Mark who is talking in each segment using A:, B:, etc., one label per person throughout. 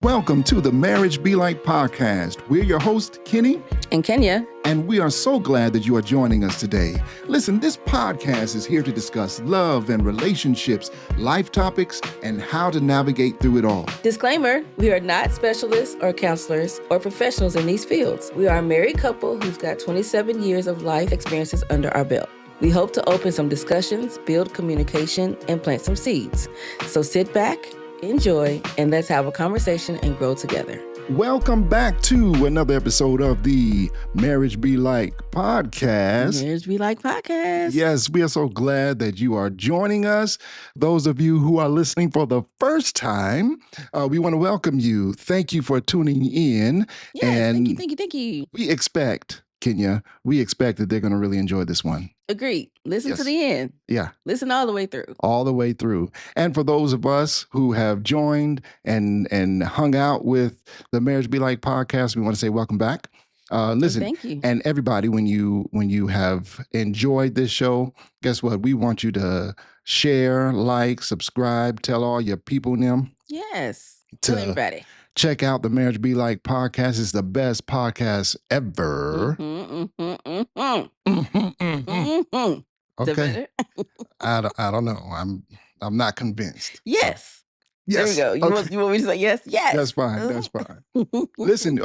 A: Welcome to the Marriage Be Like podcast. We're your hosts, Kenny
B: and Kenya.
A: And we are so glad that you are joining us today. Listen, this podcast is here to discuss love and relationships, life topics, and how to navigate through it all.
B: Disclaimer, we are not specialists or counselors or professionals in these fields. We are a married couple who's got 27 years of life experiences under our belt. We hope to open some discussions, build communication, and plant some seeds. So sit back, enjoy, and let's have a conversation and grow together.
A: Welcome back to another episode of the Marriage Be Like podcast.
B: Marriage Be Like podcast.
A: Yes, we are so glad that you are joining us. Those of you who are listening for the first time, we want to welcome you. Thank you for tuning in.
B: Yes,
A: and
B: thank you.
A: We expect, Kenya, that they're going to really enjoy this one.
B: Agreed. Listen to the end.
A: Yeah.
B: Listen all the way through.
A: All the way through. And for those of us who have joined and hung out with the Marriage Be Like podcast, we want to say welcome back. Listen,
B: thank you.
A: And everybody, when you have enjoyed this show, guess what? We want you to share, like, subscribe, tell all your people and them.
B: Yes. Tell everybody.
A: Check out the Marriage Be Like podcast. It's the best podcast ever. Okay. I don't know. I'm not convinced.
B: Yes.
A: Yes.
B: There we go. You want me to say yes? Yes.
A: That's fine. Listen,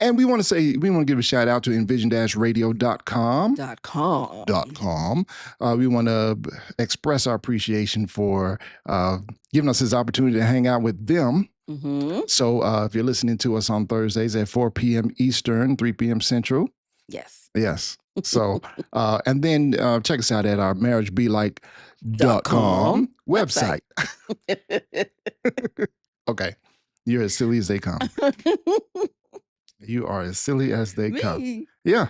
A: and we want to give a shout out to envision-radio.com. We want to express our appreciation for giving us this opportunity to hang out with them.
B: Mm-hmm.
A: So if you're listening to us on Thursdays at 4 p.m. Eastern, 3 p.m. Central. Yes. So, and then check us out at our marriagebelike.com website. Okay. You're as silly as they come. You are as silly as they come. Yeah.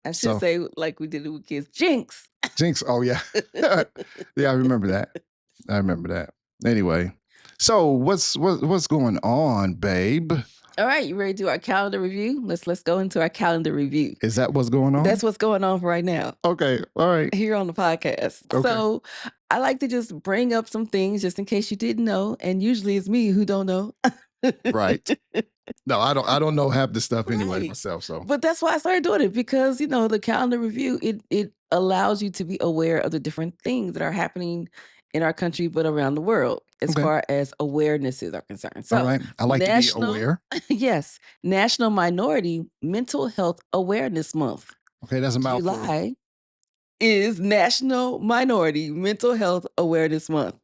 B: I should say, like we did it with kids, Jinx.
A: Oh, yeah. Yeah, I remember that. Anyway, so what's going on, babe?
B: All right, you ready to do our calendar review? Let's go into our calendar review.
A: Is that what's going on?
B: That's what's going on right now.
A: Okay, all right.
B: Here on the podcast. Okay. So I like to just bring up some things just in case you didn't know, and usually it's me who don't know.
A: Right. No, I don't know half the stuff anyway myself. So,
B: but that's why I started doing it, because the calendar review it allows you to be aware of the different things that are happening in our country, but around the world, as far as awarenesses are concerned. So,
A: all right. I like to be aware.
B: Yes. National Minority Mental Health Awareness Month.
A: Okay, that's a mouthful.
B: July is National Minority Mental Health Awareness Month.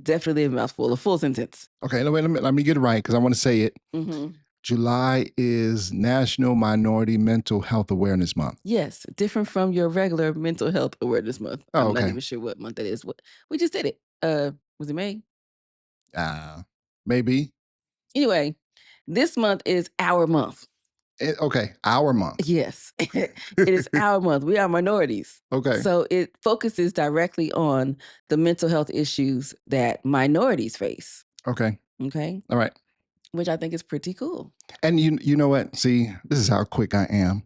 B: Definitely a mouthful, a full sentence.
A: Okay, let me get it right because I want to say it.
B: Mm-hmm.
A: July is National Minority Mental Health Awareness Month.
B: Yes, different from your regular Mental Health Awareness Month.
A: Oh,
B: I'm not even sure what month that is. We just did it. Was it May?
A: Maybe.
B: Anyway, this month is our month.
A: Our month.
B: Yes, it is our month. We are minorities.
A: Okay.
B: So it focuses directly on the mental health issues that minorities face.
A: Okay.
B: All
A: right.
B: Which I think is pretty cool.
A: And you know what? See, this is how quick I am.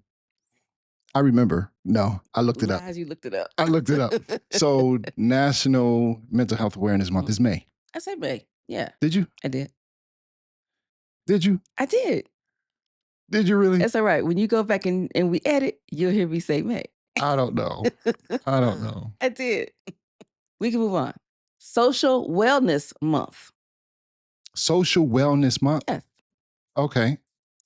A: I remember. No, I looked it up.
B: You looked it up.
A: I looked it up. So National Mental Health Awareness Month is May.
B: I said May. Yeah.
A: Did you?
B: I did.
A: Did you?
B: I did.
A: Did you really?
B: That's all right. When you go back and we edit, you'll hear me say May.
A: I don't know.
B: I did. We can move on. Social Wellness Month.
A: Social Wellness Month?
B: Yes.
A: Okay.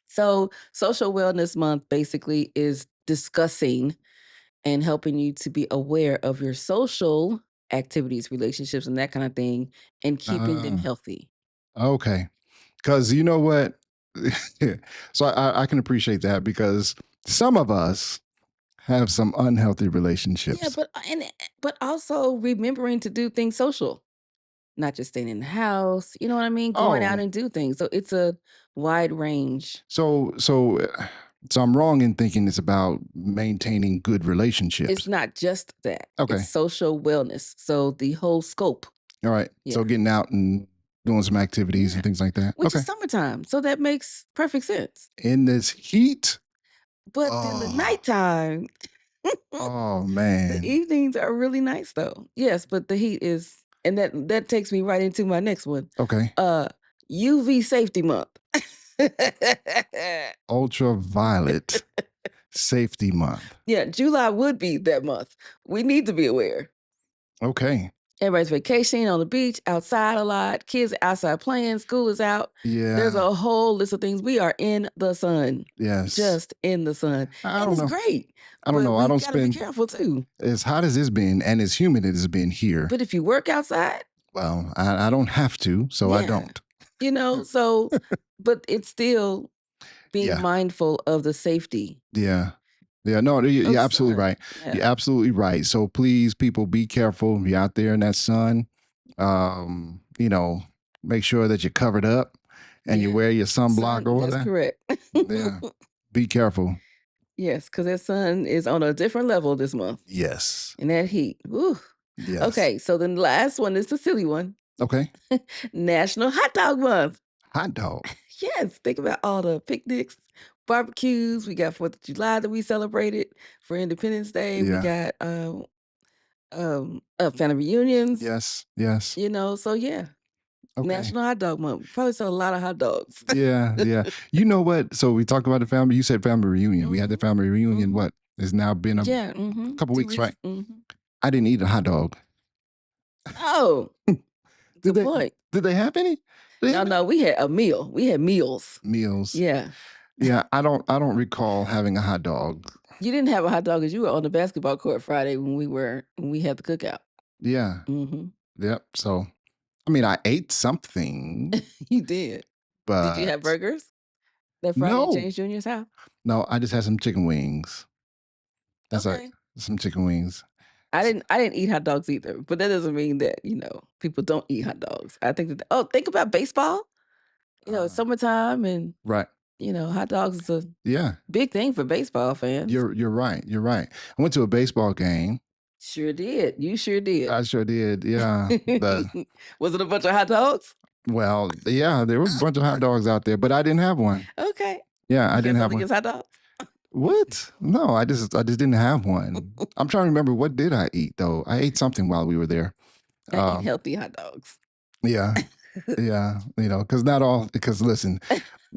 B: So Social Wellness Month basically is discussing and helping you to be aware of your social activities, relationships, and that kind of thing, and keeping them healthy.
A: Okay. Because you know what? So I can appreciate that because some of us have some unhealthy relationships.
B: Yeah, but also remembering to do things social. Not just staying in the house, you know what I mean? Going out and do things. So it's a wide range.
A: So I'm wrong in thinking it's about maintaining good relationships.
B: It's not just that.
A: Okay.
B: It's social wellness. So the whole scope.
A: All right. Yeah. So getting out and doing some activities and things like that.
B: Which is summertime. So that makes perfect sense.
A: In this heat.
B: But in the nighttime.
A: Oh, man.
B: The evenings are really nice though. Yes, but the heat is, and that takes me right into my next one.
A: Okay.
B: UV safety month.
A: Ultraviolet Safety Month.
B: Yeah, July would be that month. We need to be aware.
A: Okay.
B: Everybody's vacationing on the beach, outside a lot. Kids are outside playing. School is out.
A: Yeah.
B: There's a whole list of things. We are in the sun.
A: Yes.
B: Just in the sun.
A: I
B: and
A: don't
B: it's
A: know.
B: great.
A: I don't know. I don't
B: gotta be
A: spend
B: careful too.
A: as hot as it's been and as humid as it's been here.
B: But if you work outside,
A: well, I don't have to, so I don't.
B: You know, so but it's still being
A: Yeah.
B: mindful of the safety.
A: Yeah. Yeah, no, you're absolutely
B: sun.
A: right.
B: Yeah.
A: You're absolutely right. So please, people, be careful. If you're out there in that sun, you know, make sure that you're covered up and you wear your sunblock over
B: That's
A: there.
B: correct.
A: Yeah. Be careful.
B: Yes, because that sun is on a different level this month.
A: Yes.
B: And that heat. Woo.
A: Yes.
B: Okay, so then the last one is the silly one.
A: Okay.
B: National Hot Dog Month.
A: Hot dog.
B: Yes, think about all the picnics, barbecues. We got 4th of July that we celebrated for Independence Day.
A: Yeah.
B: We got family reunions.
A: Yes. Yes.
B: You know, so yeah.
A: Okay.
B: National Hot Dog Month. Probably sell a lot of hot dogs.
A: Yeah, yeah. You know what? So we talked about the family. You said family reunion. We had the family reunion. What? It's now been a couple
B: 2
A: weeks, right?
B: Mm-hmm.
A: I didn't eat a hot dog.
B: Oh, good point.
A: Did they have any?
B: No, we had a meal. We had meals.
A: Meals.
B: Yeah.
A: Yeah, I don't recall having a hot dog.
B: You didn't have a hot dog because you were on the basketball court Friday when we had the cookout.
A: Yeah.
B: Mm-hmm.
A: Yep. So, I mean, I ate something.
B: You did.
A: But
B: did you have burgers? That Friday
A: no.
B: at James Jr.'s house?
A: No, I just had some chicken wings. That's
B: okay.
A: like some chicken wings.
B: I didn't eat hot dogs either, but that doesn't mean that, people don't eat hot dogs. I think that, think about baseball. It's summertime and
A: right.
B: Hot dogs is a big thing for baseball fans.
A: You're right. You're right. I went to a baseball game.
B: Sure did. You sure did.
A: I sure did. Yeah.
B: Was it a bunch of hot dogs?
A: Well, yeah, there was a bunch of hot dogs out there, but I didn't have one.
B: Okay.
A: Yeah, I didn't have one.
B: Against hot dogs?
A: What? No, I just didn't have one. I'm trying to remember, what did I eat though? I ate something while we were there.
B: I eat healthy hot dogs.
A: Yeah. Yeah. Because listen,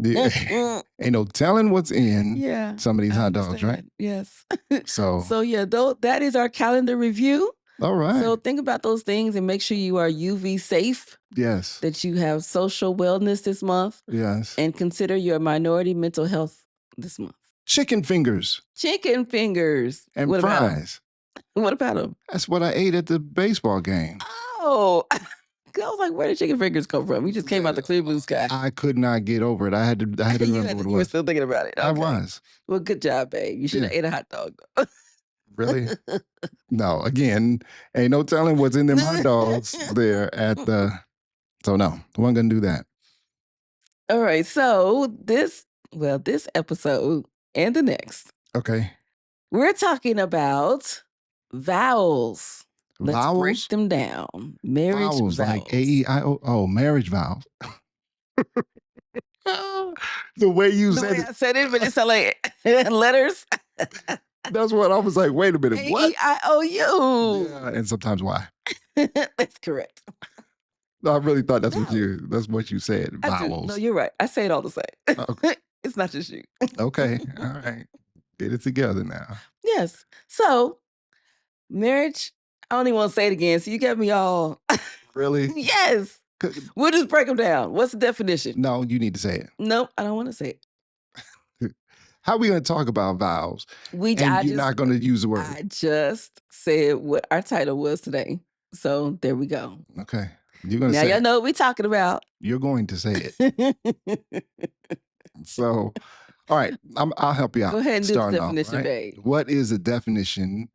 A: ain't no telling what's in some of these hot dogs, right?
B: Yes.
A: So
B: yeah, that is our calendar review.
A: All right.
B: So think about those things and make sure you are UV safe.
A: Yes.
B: That you have social wellness this month.
A: Yes.
B: And consider your minority mental health this month.
A: Chicken fingers.
B: Chicken fingers.
A: And
B: what
A: fries.
B: What about them?
A: That's what I ate at the baseball game.
B: Oh, I was like, where did chicken fingers come from? You just came out the clear blue sky.
A: I could not get over it. I had to remember what it was.
B: You were still thinking about it. Okay.
A: I was.
B: Well, good job, babe. You should have ate a hot dog.
A: Really? No, again, ain't no telling what's in them hot dogs there at the... So no, I wasn't going to do that.
B: All right. So this episode and the next.
A: Okay.
B: We're talking about vows. Let's break them down. Marriage vows.
A: Like A-E-I-O. Oh, marriage vows. The way you said it.
B: I said it, but it sounded like letters.
A: That's what I was like, wait a minute, what?
B: A-E-I-O-U.
A: Yeah, and sometimes why?
B: That's correct.
A: No, I really thought that's what you said. Vowels.
B: No, you're right. I say it all the same.
A: Okay.
B: It's not just you.
A: Okay. All right. Get it together now.
B: Yes. So, marriage, I don't even want to say it again. So you got me all.
A: Really?
B: Yes. We'll just break them down. What's the definition?
A: No, you need to say it.
B: Nope, I don't want to say it.
A: How are we going to talk about vows? You're not going to use the word.
B: I just said what our title was today. So there we go.
A: Okay. You're going to say
B: now y'all know what we're talking about.
A: You're going to say it. So, all right. I'll help you out.
B: Go ahead and do the definition,
A: right?
B: babe.
A: What is the definition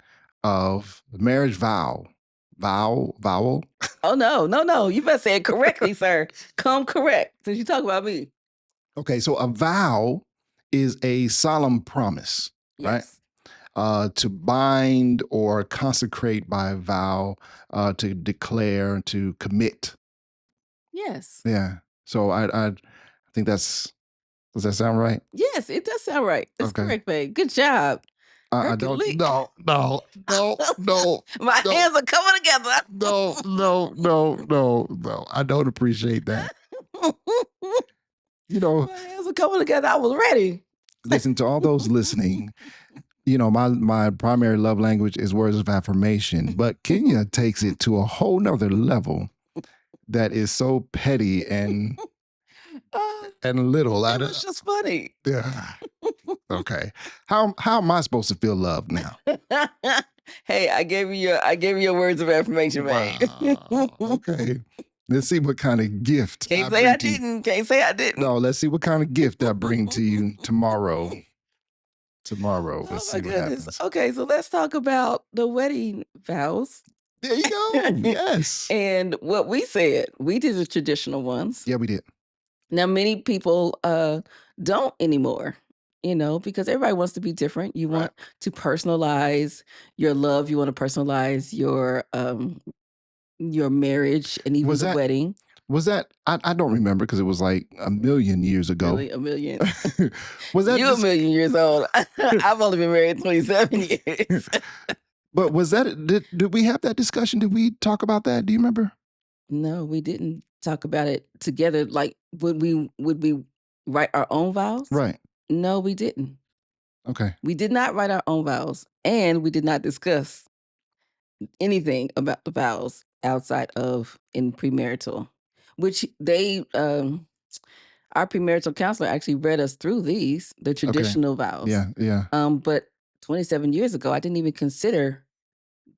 A: of marriage vow? Vowel?
B: Oh, no. You better say it correctly, sir. Come correct, since you talk about me.
A: Okay, so a vow is a solemn promise,
B: yes.
A: Right? To bind or consecrate by a vow, to declare, to commit.
B: Yes.
A: Yeah. So I think does that sound right?
B: Yes, it does sound right. That's correct, babe. Good job.
A: I don't. No.
B: My hands are coming together.
A: No. I don't appreciate that. You know,
B: my hands were coming together. I was ready.
A: listen, to all those listening, you know, my primary love language is words of affirmation, but Kenya takes it to a whole nother level that is so petty and little.
B: It was just funny.
A: Yeah. Okay. How am I supposed to feel loved now?
B: Hey, I gave you your words of affirmation, man.
A: Wow. Okay. Let's see what kind of gift
B: Can't
A: I
B: say
A: bring
B: I
A: to you.
B: didn't. Can't say I didn't.
A: No, let's see what kind of gift I bring to you tomorrow. Tomorrow. Let's see what happens.
B: Okay, so let's talk about the wedding vows.
A: There you go. Yes.
B: And what we said, we did the traditional ones.
A: Yeah, we did.
B: Now, many people don't anymore, you know, because everybody wants to be different. You want to personalize your love. You want to personalize your marriage and even the wedding.
A: Was that, I don't remember because it was like a million years ago.
B: Really, a million?
A: Was that
B: you a million years old. I've only been married 27 years.
A: But was that, did we have that discussion? Did we talk about that? Do you remember?
B: No, we didn't talk about it together. Like, would we write our own vows?
A: Right.
B: No, we didn't.
A: Okay.
B: We did not write our own vows, and we did not discuss anything about the vows outside of in premarital, which they our premarital counselor actually read us through the traditional vows.
A: Yeah, yeah.
B: But 27 years ago, I didn't even consider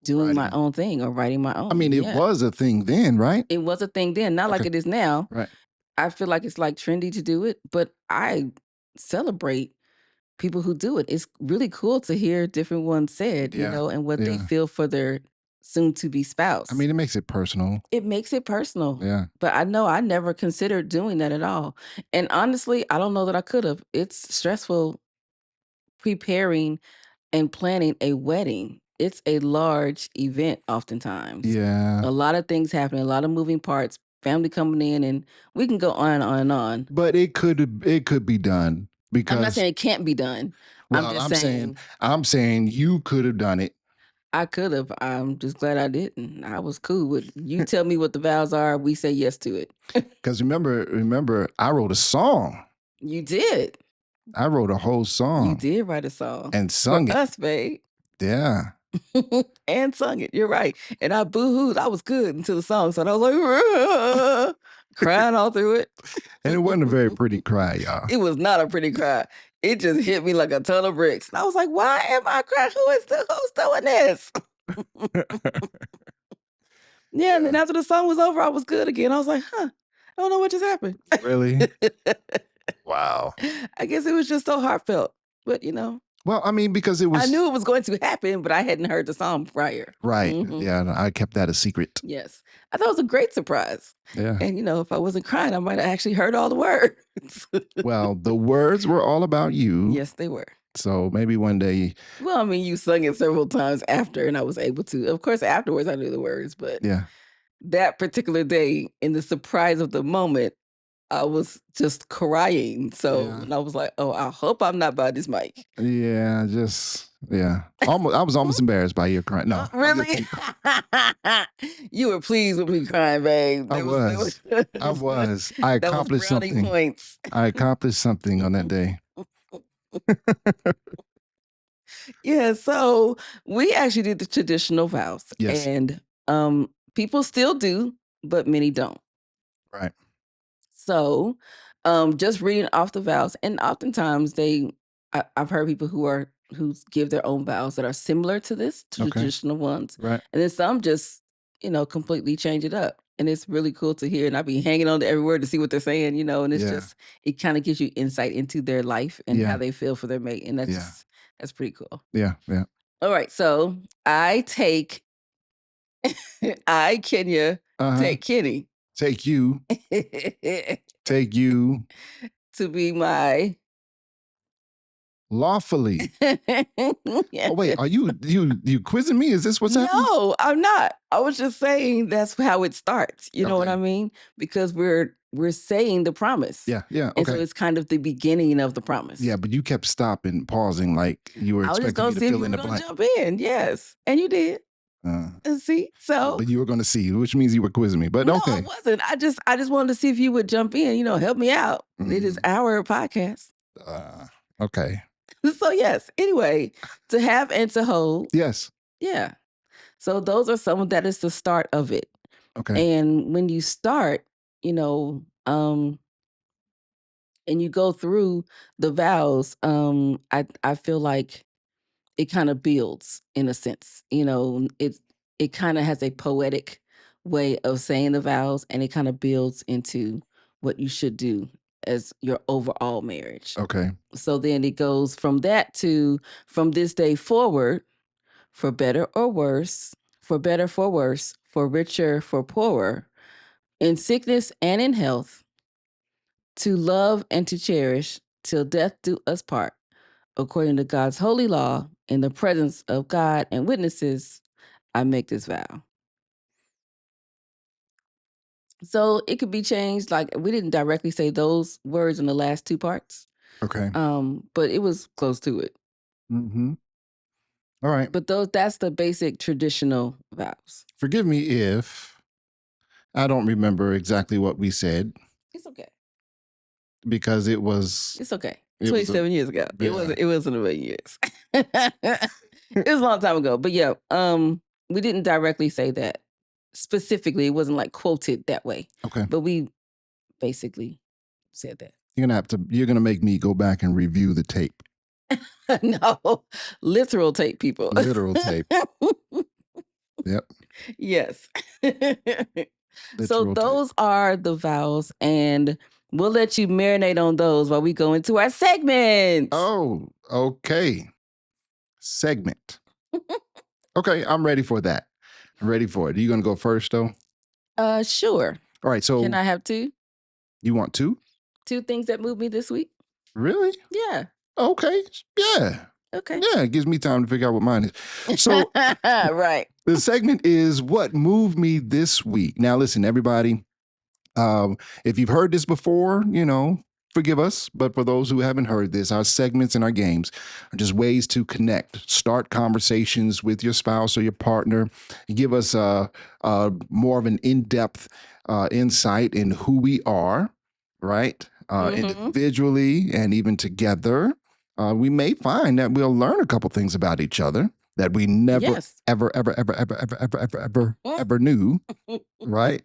B: doing my own thing or writing my own.
A: I mean, it was a thing then, right?
B: It was a thing then, not like it is now.
A: Right.
B: I feel like it's like trendy to do it, but I celebrate people who do it. It's really cool to hear different ones said, you know, and what they feel for their soon-to-be spouse.
A: I mean, it makes it personal.
B: It makes it personal.
A: Yeah.
B: But I know I never considered doing that at all. And honestly, I don't know that I could have. It's stressful preparing and planning a wedding. It's a large event oftentimes.
A: Yeah.
B: A lot of things happening, a lot of moving parts, family coming in, and we can go on and on and on.
A: But it could be done because
B: I'm not saying it can't be done.
A: Well, I'm saying you could have done it.
B: I could have. I'm just glad I didn't. I was cool with you. Tell me what the vows are. We say yes to it.
A: Because remember, I wrote a song.
B: You did.
A: I wrote a whole song.
B: You did write a song
A: and sung
B: for
A: it.
B: Us, babe.
A: Yeah.
B: And sung it. You're right. And I boo-hooed. I was good until the song started. I was like, crying all through it.
A: And it wasn't a very pretty cry, y'all.
B: It was not a pretty cry. It just hit me like a ton of bricks. And I was like, why am I crying? Who's doing this? And then after the song was over, I was good again. I was like, I don't know what just happened.
A: Really? Wow.
B: I guess it was just so heartfelt. But, you know.
A: Well, I mean, because it was...
B: I knew it was going to happen, but I hadn't heard the song prior.
A: Right. Yeah, I kept that a secret.
B: Yes. I thought it was a great surprise.
A: Yeah.
B: And, you know, if I wasn't crying, I might have actually heard all the words.
A: Well, the words were all about you.
B: Yes, they were.
A: So maybe one day...
B: Well, I mean, you sung it several times after, and I was able to. Of course, afterwards, I knew the words, but that particular day, in the surprise of the moment, I was just crying. So and I was like, oh, I hope I'm not by this mic.
A: Yeah, almost. I was almost embarrassed by your crying. No.
B: Really? You were pleased with me crying, babe.
A: I was. I accomplished something.
B: Points.
A: I accomplished something on that day.
B: Yeah, so we actually did the traditional vows.
A: Yes.
B: And people still do, but many don't.
A: Right.
B: So just reading off the vows, and oftentimes I've heard people who give their own vows that are similar to this, to the traditional ones.
A: Right.
B: And then some just, you know, completely change it up. And it's really cool to hear. And I've been hanging on to every word to see what they're saying, you know, and it's just, it kind of gives you insight into their life and how they feel for their mate. And that's that's pretty cool.
A: Yeah, yeah.
B: All right. So I, Kenya, take Kenny.
A: Take you. Take you.
B: To be my...
A: Lawfully. Oh, wait, are you quizzing me? Is this what's happening?
B: No, I'm not. I was just saying that's how it starts. You know what I mean? Because we're saying the promise.
A: Yeah, yeah.
B: And so it's kind of the beginning of the promise.
A: Yeah, but you kept stopping, pausing, like you were expecting me to fill in the blank.
B: Jump in, yes. And you did. See, so
A: but you were going to see, which means you were quizzing me. But
B: no,
A: okay.
B: I wasn't. I just wanted to see if you would jump in, help me out. It is our podcast.
A: Okay.
B: So yes. Anyway, to have and to hold.
A: Yes.
B: Yeah. So those are that is the start of it.
A: Okay.
B: And when you start, and you go through the vows, I feel like it kind of builds in a sense. It kind of has a poetic way of saying the vows, and it kind of builds into what you should do as your overall marriage.
A: Okay.
B: So then it goes from that to from this day forward, for better or worse, for better, for worse, for richer, for poorer, in sickness and in health, to love and to cherish till death do us part, according to God's holy law, in the presence of God and witnesses, I make this vow. So it could be changed. Like, we didn't directly say those words in the last two parts.
A: Okay.
B: But it was close to it.
A: Mm-hmm. All right.
B: But that's the basic traditional vows.
A: Forgive me if I don't remember exactly what we said.
B: It's okay.
A: Because it was.
B: It's okay. 27 years ago. Yeah. It wasn't a million years. It was a long time ago. But yeah, we didn't directly say that. Specifically, it wasn't like quoted that way.
A: Okay.
B: But we basically said that.
A: You're gonna make me go back and review the tape.
B: No, literal tape, people.
A: Literal tape. Yep.
B: Yes. So those are the vows, and we'll let you marinate on those while we go into our segments.
A: Oh, okay. Segment. Okay, I'm ready for that. I'm ready for it. Are you gonna go first though?
B: Sure.
A: All right, so
B: can I have two?
A: You want two?
B: Two things that moved me this week?
A: Really?
B: Yeah.
A: Okay. Yeah.
B: Okay.
A: Yeah, it gives me time to figure out what mine is. So
B: right.
A: The segment is what moved me this week. Now listen, everybody, if you've heard this before, forgive us. But for those who haven't heard this, our segments and our games are just ways to connect, start conversations with your spouse or your partner, give us more of an in-depth insight in who we are, right? Individually and even together. We may find that we'll learn a couple things about each other that we never, ever knew, right?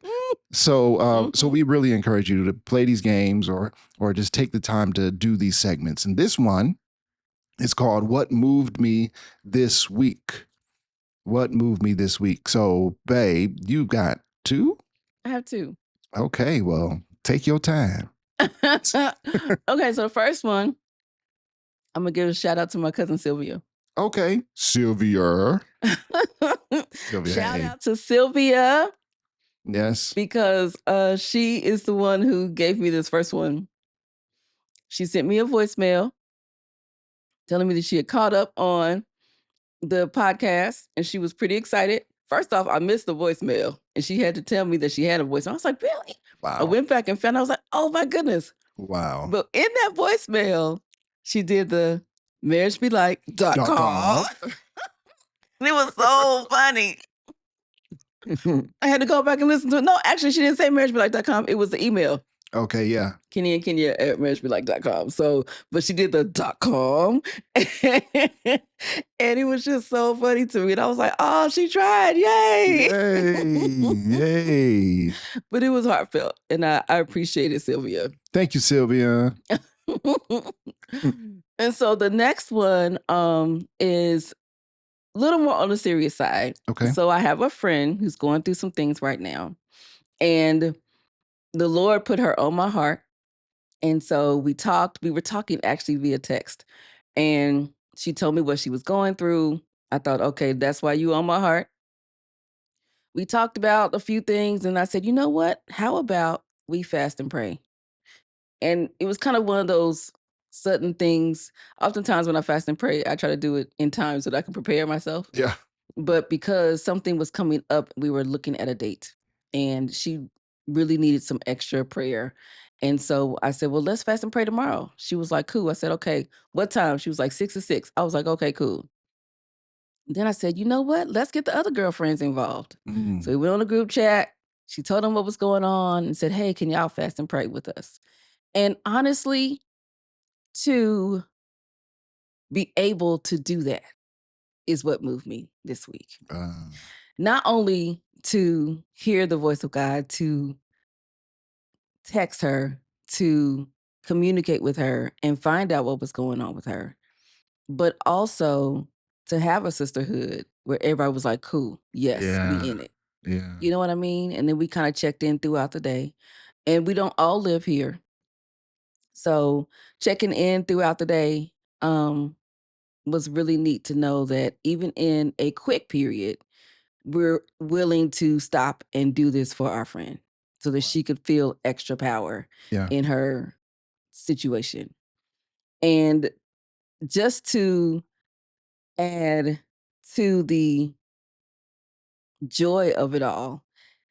A: So we really encourage you to play these games or just take the time to do these segments. And this one is called What Moved Me This Week. What moved me this week? So, babe, you got two?
B: I have two.
A: Okay, well, take your time.
B: Okay, so the first one, I'm going to give a shout out to my cousin Sylvia.
A: Okay, Sylvia.
B: Shout out to Sylvia.
A: Yes.
B: Because she is the one who gave me this first one. She sent me a voicemail telling me that she had caught up on the podcast and she was pretty excited. First off, I missed the voicemail and she had to tell me that she had a voicemail. I was like, really?
A: Wow.
B: I went back and found out. I was like, oh my goodness.
A: Wow.
B: But in that voicemail, she did the marriagebelike.com. And it was so funny. I had to go back and listen to it. No, actually, she didn't say marriagebelike.com. It was the email.
A: Okay, yeah.
B: Kenny and Kenya at marriagebelike.com. So, but she did the .com. And it was just so funny to me. And I was like, oh, she tried. Yay.
A: Yay.
B: But it was heartfelt. And I appreciated Sylvia.
A: Thank you, Sylvia.
B: And so the next one is a little more on the serious side.
A: Okay.
B: So I have a friend who's going through some things right now. And the Lord put her on my heart. And so we were talking actually via text. And she told me what she was going through. I thought, okay, that's why you on my heart. We talked about a few things and I said, you know what? How about we fast and pray? And it was kind of one of those sudden things. Oftentimes when I fast and pray, I try to do it in time so that I can prepare myself.
A: Yeah.
B: But because something was coming up, we were looking at a date and she really needed some extra prayer. And so I said, well, let's fast and pray tomorrow. She was like, cool. I said, okay, what time? She was like 6 to 6. I was like, okay, cool. Then I said, you know what? Let's get the other girlfriends involved. So we went on a group chat. She told them what was going on and said, hey, can y'all fast and pray with us? And honestly, to be able to do that is what moved me this week. Not only to hear the voice of God, to text her, to communicate with her and find out what was going on with her, but also to have a sisterhood where everybody was like, cool, yes, we in it.
A: Yeah.
B: You know what I mean? And then we kind of checked in throughout the day. And we don't all live here. So checking in throughout the day was really neat to know that even in a quick period, we're willing to stop and do this for our friend so that she could feel extra power
A: Yeah.
B: in her situation. And just to add to the joy of it all,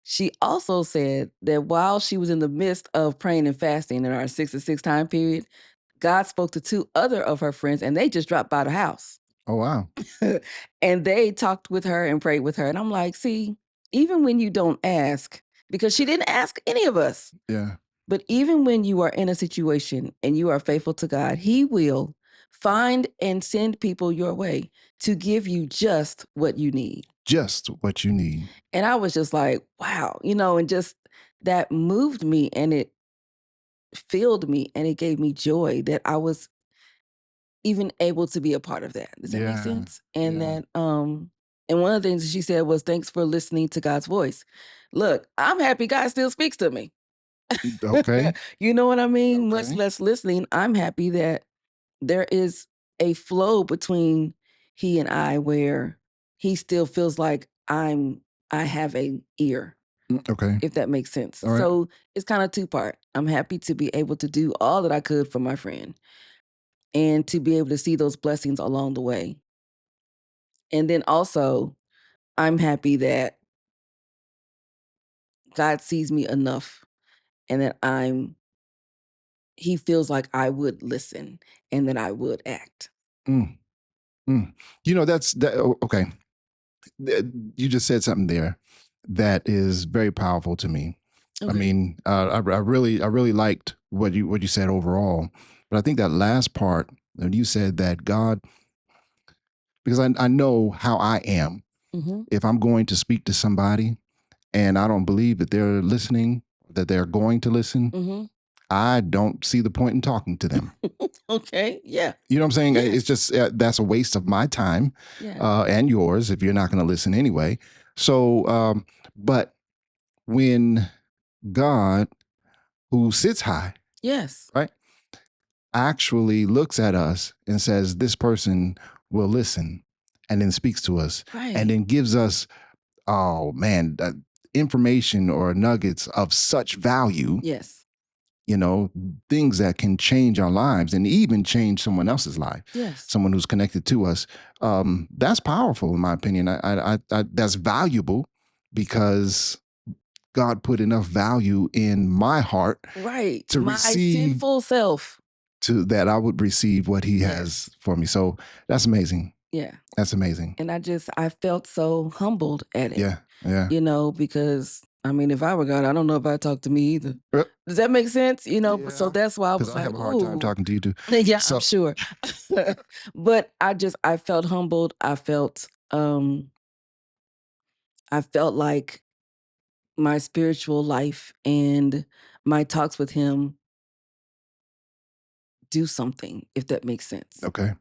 B: she also said that while she was in the midst of praying and fasting in our 6 to 6 time period, God spoke to 2 other of her friends and they just dropped by the house.
A: Oh, wow.
B: And they talked with her and prayed with her. And I'm like, see, even when you don't ask, because she didn't ask any of us,
A: Yeah.
B: but even when you are in a situation and you are faithful to God, He will find and send people your way to give you just what you need.
A: Just what you need.
B: And I was just like, wow, you know, and just that moved me and it filled me and it gave me joy that I was even able to be a part of that. Does that make
A: Yeah.
B: sense? And
A: Yeah.
B: that and one of the things that she said was thanks for listening to God's voice. Look, I'm happy God still speaks to me.
A: Okay.
B: You know what I mean? Much
A: Okay.
B: less listening. I'm happy that there is a flow between he and I where he still feels like I have an ear,
A: Okay.
B: if that makes sense.
A: All right.
B: So it's kind of two-part. I'm happy to be able to do all that I could for my friend and to be able to see those blessings along the way. And then also, I'm happy that God sees me enough and that he feels like I would listen and that I would act.
A: Mm. You know, okay. You just said something there that is very powerful to me. I
B: Okay.
A: mean, I really liked what you said overall, but I think that last part when you said that God, because I know how I am.
B: Mhm.
A: If I'm going to speak to somebody and I don't believe that they're listening, that they're going to listen,
B: Mhm.
A: I don't see the point in talking to them.
B: Okay. Yeah.
A: You know what I'm saying?
B: Yes.
A: It's just that's a waste of my time
B: Yeah.
A: and yours if you're not going to listen anyway. So, but when God, who sits high,
B: Yes.
A: right, actually looks at us and says, "This person will listen," and then speaks to us,
B: Right.
A: and then gives us, oh man, information or nuggets of such value.
B: Yes.
A: You know, things that can change our lives and even change someone else's life.
B: Yes.
A: Someone who's connected to us. That's powerful, in my opinion. That's valuable because God put enough value in my heart,
B: Right.
A: to
B: My
A: receive
B: sinful self.
A: to that I would receive what He has for me. So that's amazing.
B: Yeah.
A: That's amazing.
B: And I felt so humbled at it.
A: Yeah. Yeah.
B: You know, because I mean, if I were God, I don't know if I'd talk to me either.
A: Uh,
B: Does that make sense? You know, so
A: Yeah.
B: that's why I
A: Because
B: was
A: I have
B: like,
A: a hard time
B: ooh.
A: talking to you too.
B: Yeah, I'm
A: So
B: sure. But I felt humbled. I felt like my spiritual life and my talks with him do something, if that makes sense.
A: okay.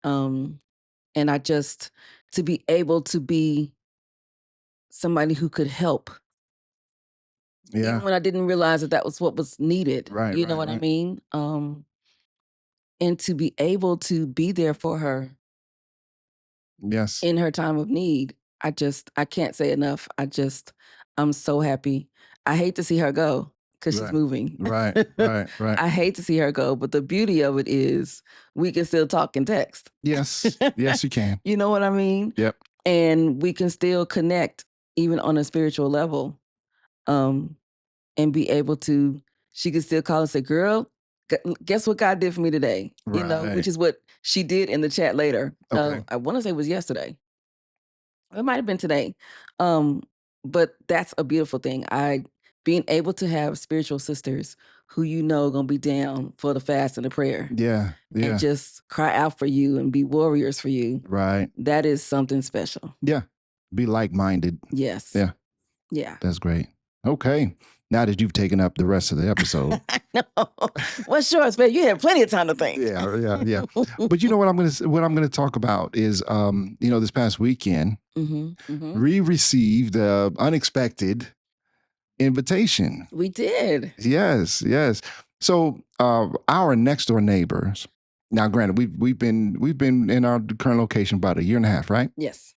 B: Um and I just to be able to be somebody who could help
A: Yeah.
B: even when I didn't realize that that was what was needed.
A: Right.
B: You know
A: Right.
B: what I
A: Right.
B: mean? And to be able to be there for her
A: Yes.
B: in her time of need. I can't say enough. I'm so happy. I hate to see her go because she's
A: Right.
B: moving.
A: Right. Right. Right.
B: I hate to see her go, but the beauty of it is we can still talk and text.
A: Yes. Yes, you can.
B: You know what I mean?
A: Yep.
B: And we can still connect even on a spiritual level. Um, and be able to, she could still call and say, girl, guess what God did for me today? You know, which
A: Right.
B: is what she did in the chat later.
A: Okay.
B: I want to say it was yesterday. It might have been today. But that's a beautiful thing. Being able to have spiritual sisters who gonna be down for the fast and the prayer
A: Yeah,
B: and
A: yeah,
B: just cry out for you and be warriors for you.
A: right.
B: That is something special.
A: Yeah, be like-minded.
B: Yes.
A: Yeah,
B: Yeah.
A: that's great. Okay, now that you've taken up the rest of the episode.
B: I know. Well, sure, man. You had plenty of time to think.
A: Yeah. But you know what I'm gonna talk about is this past weekend we received a unexpected invitation.
B: We did.
A: Yes. So our next door neighbors. Now, granted, we've been in our current location about a year and a half, right?
B: Yes.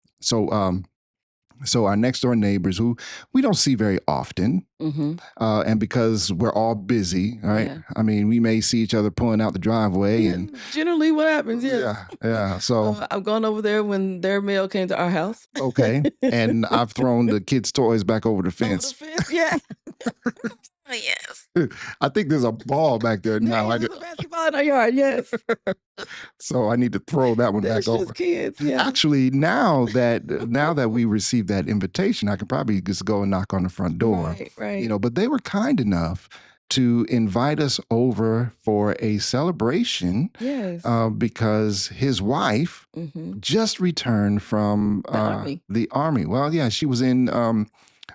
A: So our next door neighbors, who we don't see very often, and because we're all busy, right?
B: Yeah.
A: I mean, we may see each other pulling out the driveway, and
B: generally what happens. Yes.
A: yeah. So
B: I've gone over there when their mail came to our house.
A: okay, and I've thrown the kids' toys back over the fence.
B: Yeah. Yes.
A: I think there's a ball back there now.
B: There's a basketball in our yard. Yes.
A: So I need to throw that one back over.
B: Kids. Yeah.
A: Actually, now that we received that invitation, I could probably just go and knock on the front door.
B: Right.
A: But they were kind enough to invite us over for a celebration.
B: Yes.
A: Because his wife just returned from the army. Well, yeah, she was in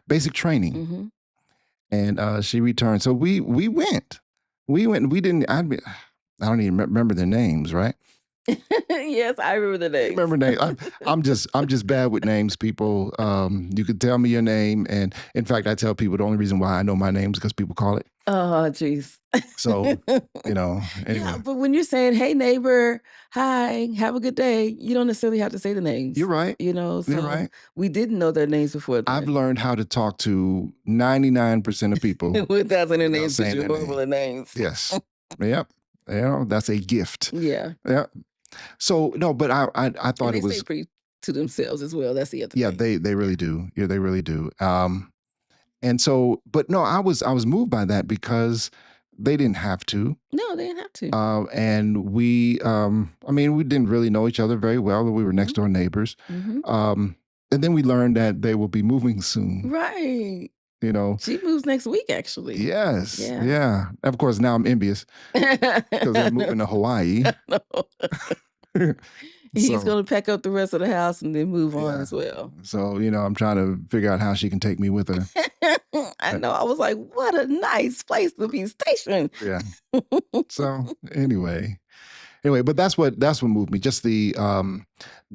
A: basic training, and she returned. So we went. We didn't. I don't even remember their names, right?
B: Yes, I remember the names.
A: Remember names. I'm just bad with names, people. You could tell me your name, and in fact, I tell people the only reason why I know my name is because people call it.
B: Oh, jeez.
A: So, anyway.
B: Yeah, but when you're saying, "Hey, neighbor, hi, have a good day," you don't necessarily have to say the names.
A: You're right.
B: So
A: You're right.
B: we didn't know their names before.
A: I've learned how to talk to 99% of people
B: without saying their names,
A: saying
B: because you're horrible at names.
A: Yes. Yep. That's a gift.
B: Yeah.
A: Yeah. So no, but I thought
B: And
A: it was
B: stay pretty to themselves as well. That's the other
A: yeah,
B: thing.
A: they really do. Yeah, they really do. And so, but no, I was moved by that because they didn't have to.
B: No, they didn't have to.
A: And we, we didn't really know each other very well. We were next door neighbors. And then we learned that they will be moving soon.
B: Right. She moves next week, actually.
A: Yes. Yeah. Of course, now I'm envious because they're moving to Hawaii.
B: He's going to pack up the rest of the house and then move on as well.
A: So, I'm trying to figure out how she can take me with her.
B: I know. I was like, what a nice place to be stationed.
A: Yeah. So anyway, but that's what moved me. Just the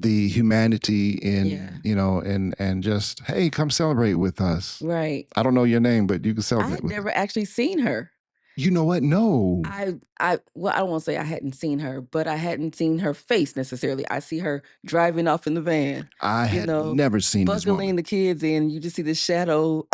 A: humanity in, and just, hey, come celebrate with us.
B: Right.
A: I don't know your name, but you can celebrate with
B: us. I've never actually seen her.
A: You know what? No.
B: I don't want to say I hadn't seen her, but I hadn't seen her face necessarily. I see her driving off in the van.
A: I had never seen this woman.
B: Buckling the kids in. You just see the shadow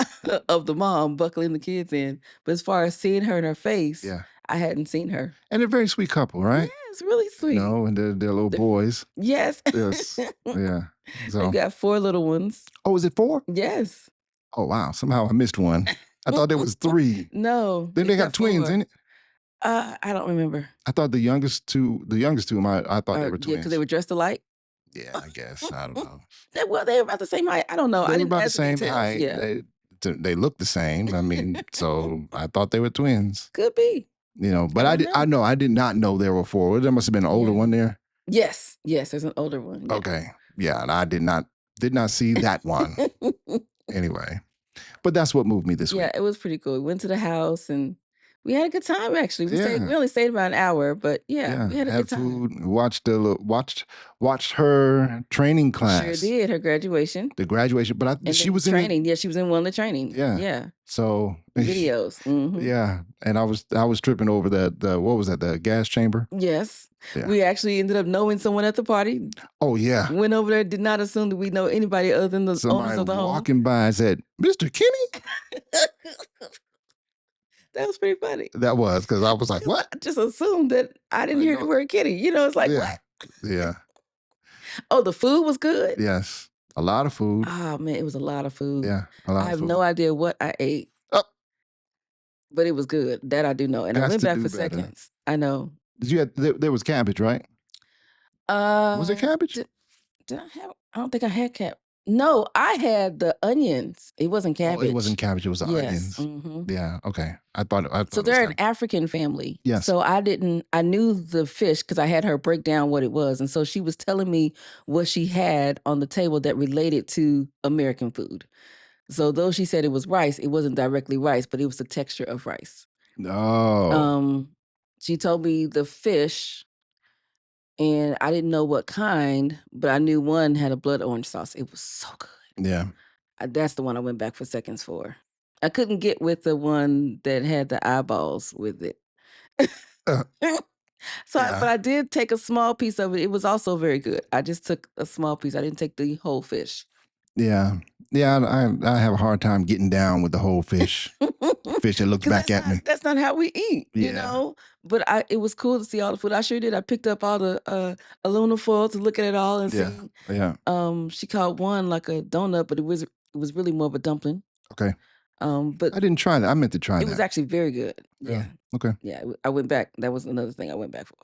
B: of the mom buckling the kids in. But as far as seeing her in her face, I hadn't seen her.
A: And they're a very sweet couple, right?
B: Yes, really sweet.
A: And they're little boys.
B: Yes.
A: Yes. Yeah. So
B: they've got 4 little ones.
A: Oh, is it 4?
B: Yes.
A: Oh, wow. Somehow I missed one. I thought there was 3.
B: No.
A: Then they got twins, ain't it?
B: I don't remember.
A: I thought the youngest two, I thought they were twins.
B: Yeah, because they were dressed alike.
A: Yeah, I guess. I don't know.
B: They were about the same height. I don't know.
A: They were about the same height. Yeah. They look the same. I mean, so I thought they were twins.
B: Could be.
A: But I did not know there were 4. There must have been an older one there.
B: Yes, there's an older one.
A: Yeah. Okay. Yeah, and I did not see that one. Anyway. But that's what moved me this week.
B: Yeah, it was pretty cool. We went to the house and we had a good time, actually. We only stayed about an hour, but we had a good time.
A: Food, watched her training class.
B: Sure did, her graduation.
A: The graduation, but she was
B: training. Yeah, she was in one of the training.
A: Yeah. So
B: videos.
A: Yeah, and I was tripping over the what was that? The gas chamber.
B: Yes. Yeah. We actually ended up knowing someone at the party.
A: Oh yeah.
B: Went over there, did not assume that we know anybody other than the owners of the home.
A: Somebody walking by and said, "Mr. Kenny."
B: That was pretty funny.
A: That was, because I was like, what?
B: I just assumed that I didn't hear the word Kenny. It's like, what?
A: Yeah.
B: Oh, the food was good?
A: Yes. A lot of food.
B: Oh, man, it was a lot of food.
A: Yeah, a lot of food.
B: I have no idea what I ate.
A: Oh.
B: But it was good. That I do know. And I went back for seconds. I know.
A: There was cabbage, right? Was it cabbage?
B: Did I have? I don't think I had cabbage. No, I had the onions. It wasn't cabbage.
A: Oh, it wasn't cabbage. It was the
B: Yes.
A: onions. Yeah. Okay. I thought
B: So
A: it was
B: they're an
A: cabbage.
B: African family.
A: Yes.
B: So I knew the fish because I had her break down what it was. And so she was telling me what she had on the table that related to American food. So though she said it was rice, it wasn't directly rice, but it was the texture of rice.
A: Oh.
B: She told me the fish, and I didn't know what kind, but I knew one had a blood orange sauce. It was so good.
A: Yeah.
B: That's the one I went back for seconds for. I couldn't get with the one that had the eyeballs with it.
A: Yeah.
B: But I did take a small piece of it. It was also very good. I just took a small piece. I didn't take the whole fish.
A: Yeah. Yeah. I have a hard time getting down with the whole fish. Fish that looks back at me.
B: That's not how we eat,
A: Yeah.
B: you know? But it was cool to see all the food. I sure did. I picked up all the aluminum foil to look at it all and
A: Yeah.
B: see.
A: Yeah.
B: She called one like a donut, but it was really more of a dumpling.
A: Okay.
B: But
A: I didn't try that. I meant to try that.
B: It was actually very good. Yeah.
A: Okay.
B: Yeah, I went back. That was another thing I went back for.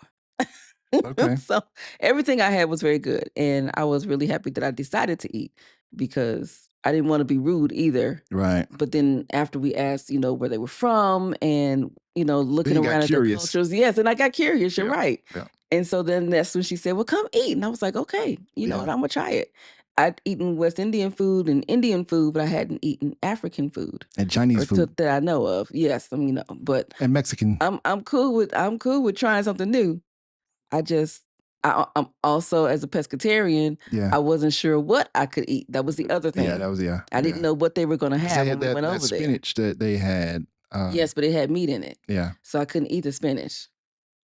A: Okay.
B: So everything I had was very good, and I was really happy that I decided to eat because I didn't want to be rude either.
A: Right.
B: But then after we asked, where they were from and, looking
A: Then you got
B: around at their
A: curious.
B: cultures. Yes, and I got curious. You're
A: Yeah.
B: right.
A: Yeah.
B: And so then that's when she said, well, come eat. And I was like, okay, you know
A: Yeah.
B: what? I'm going to try it. I'd eaten West Indian food and Indian food, but I hadn't eaten African food
A: And Chinese food.
B: that I know of. Yes, but
A: And Mexican.
B: I'm cool with trying something new. I'm also, as a pescatarian,
A: Yeah.
B: I wasn't sure what I could eat. That was the other thing.
A: Yeah, that was
B: I didn't know what they were going to
A: 'Cause
B: have
A: they
B: when
A: had
B: we went
A: that
B: over there.
A: spinach that they had.
B: Yes, but it had meat in it.
A: Yeah.
B: So I couldn't eat the spinach.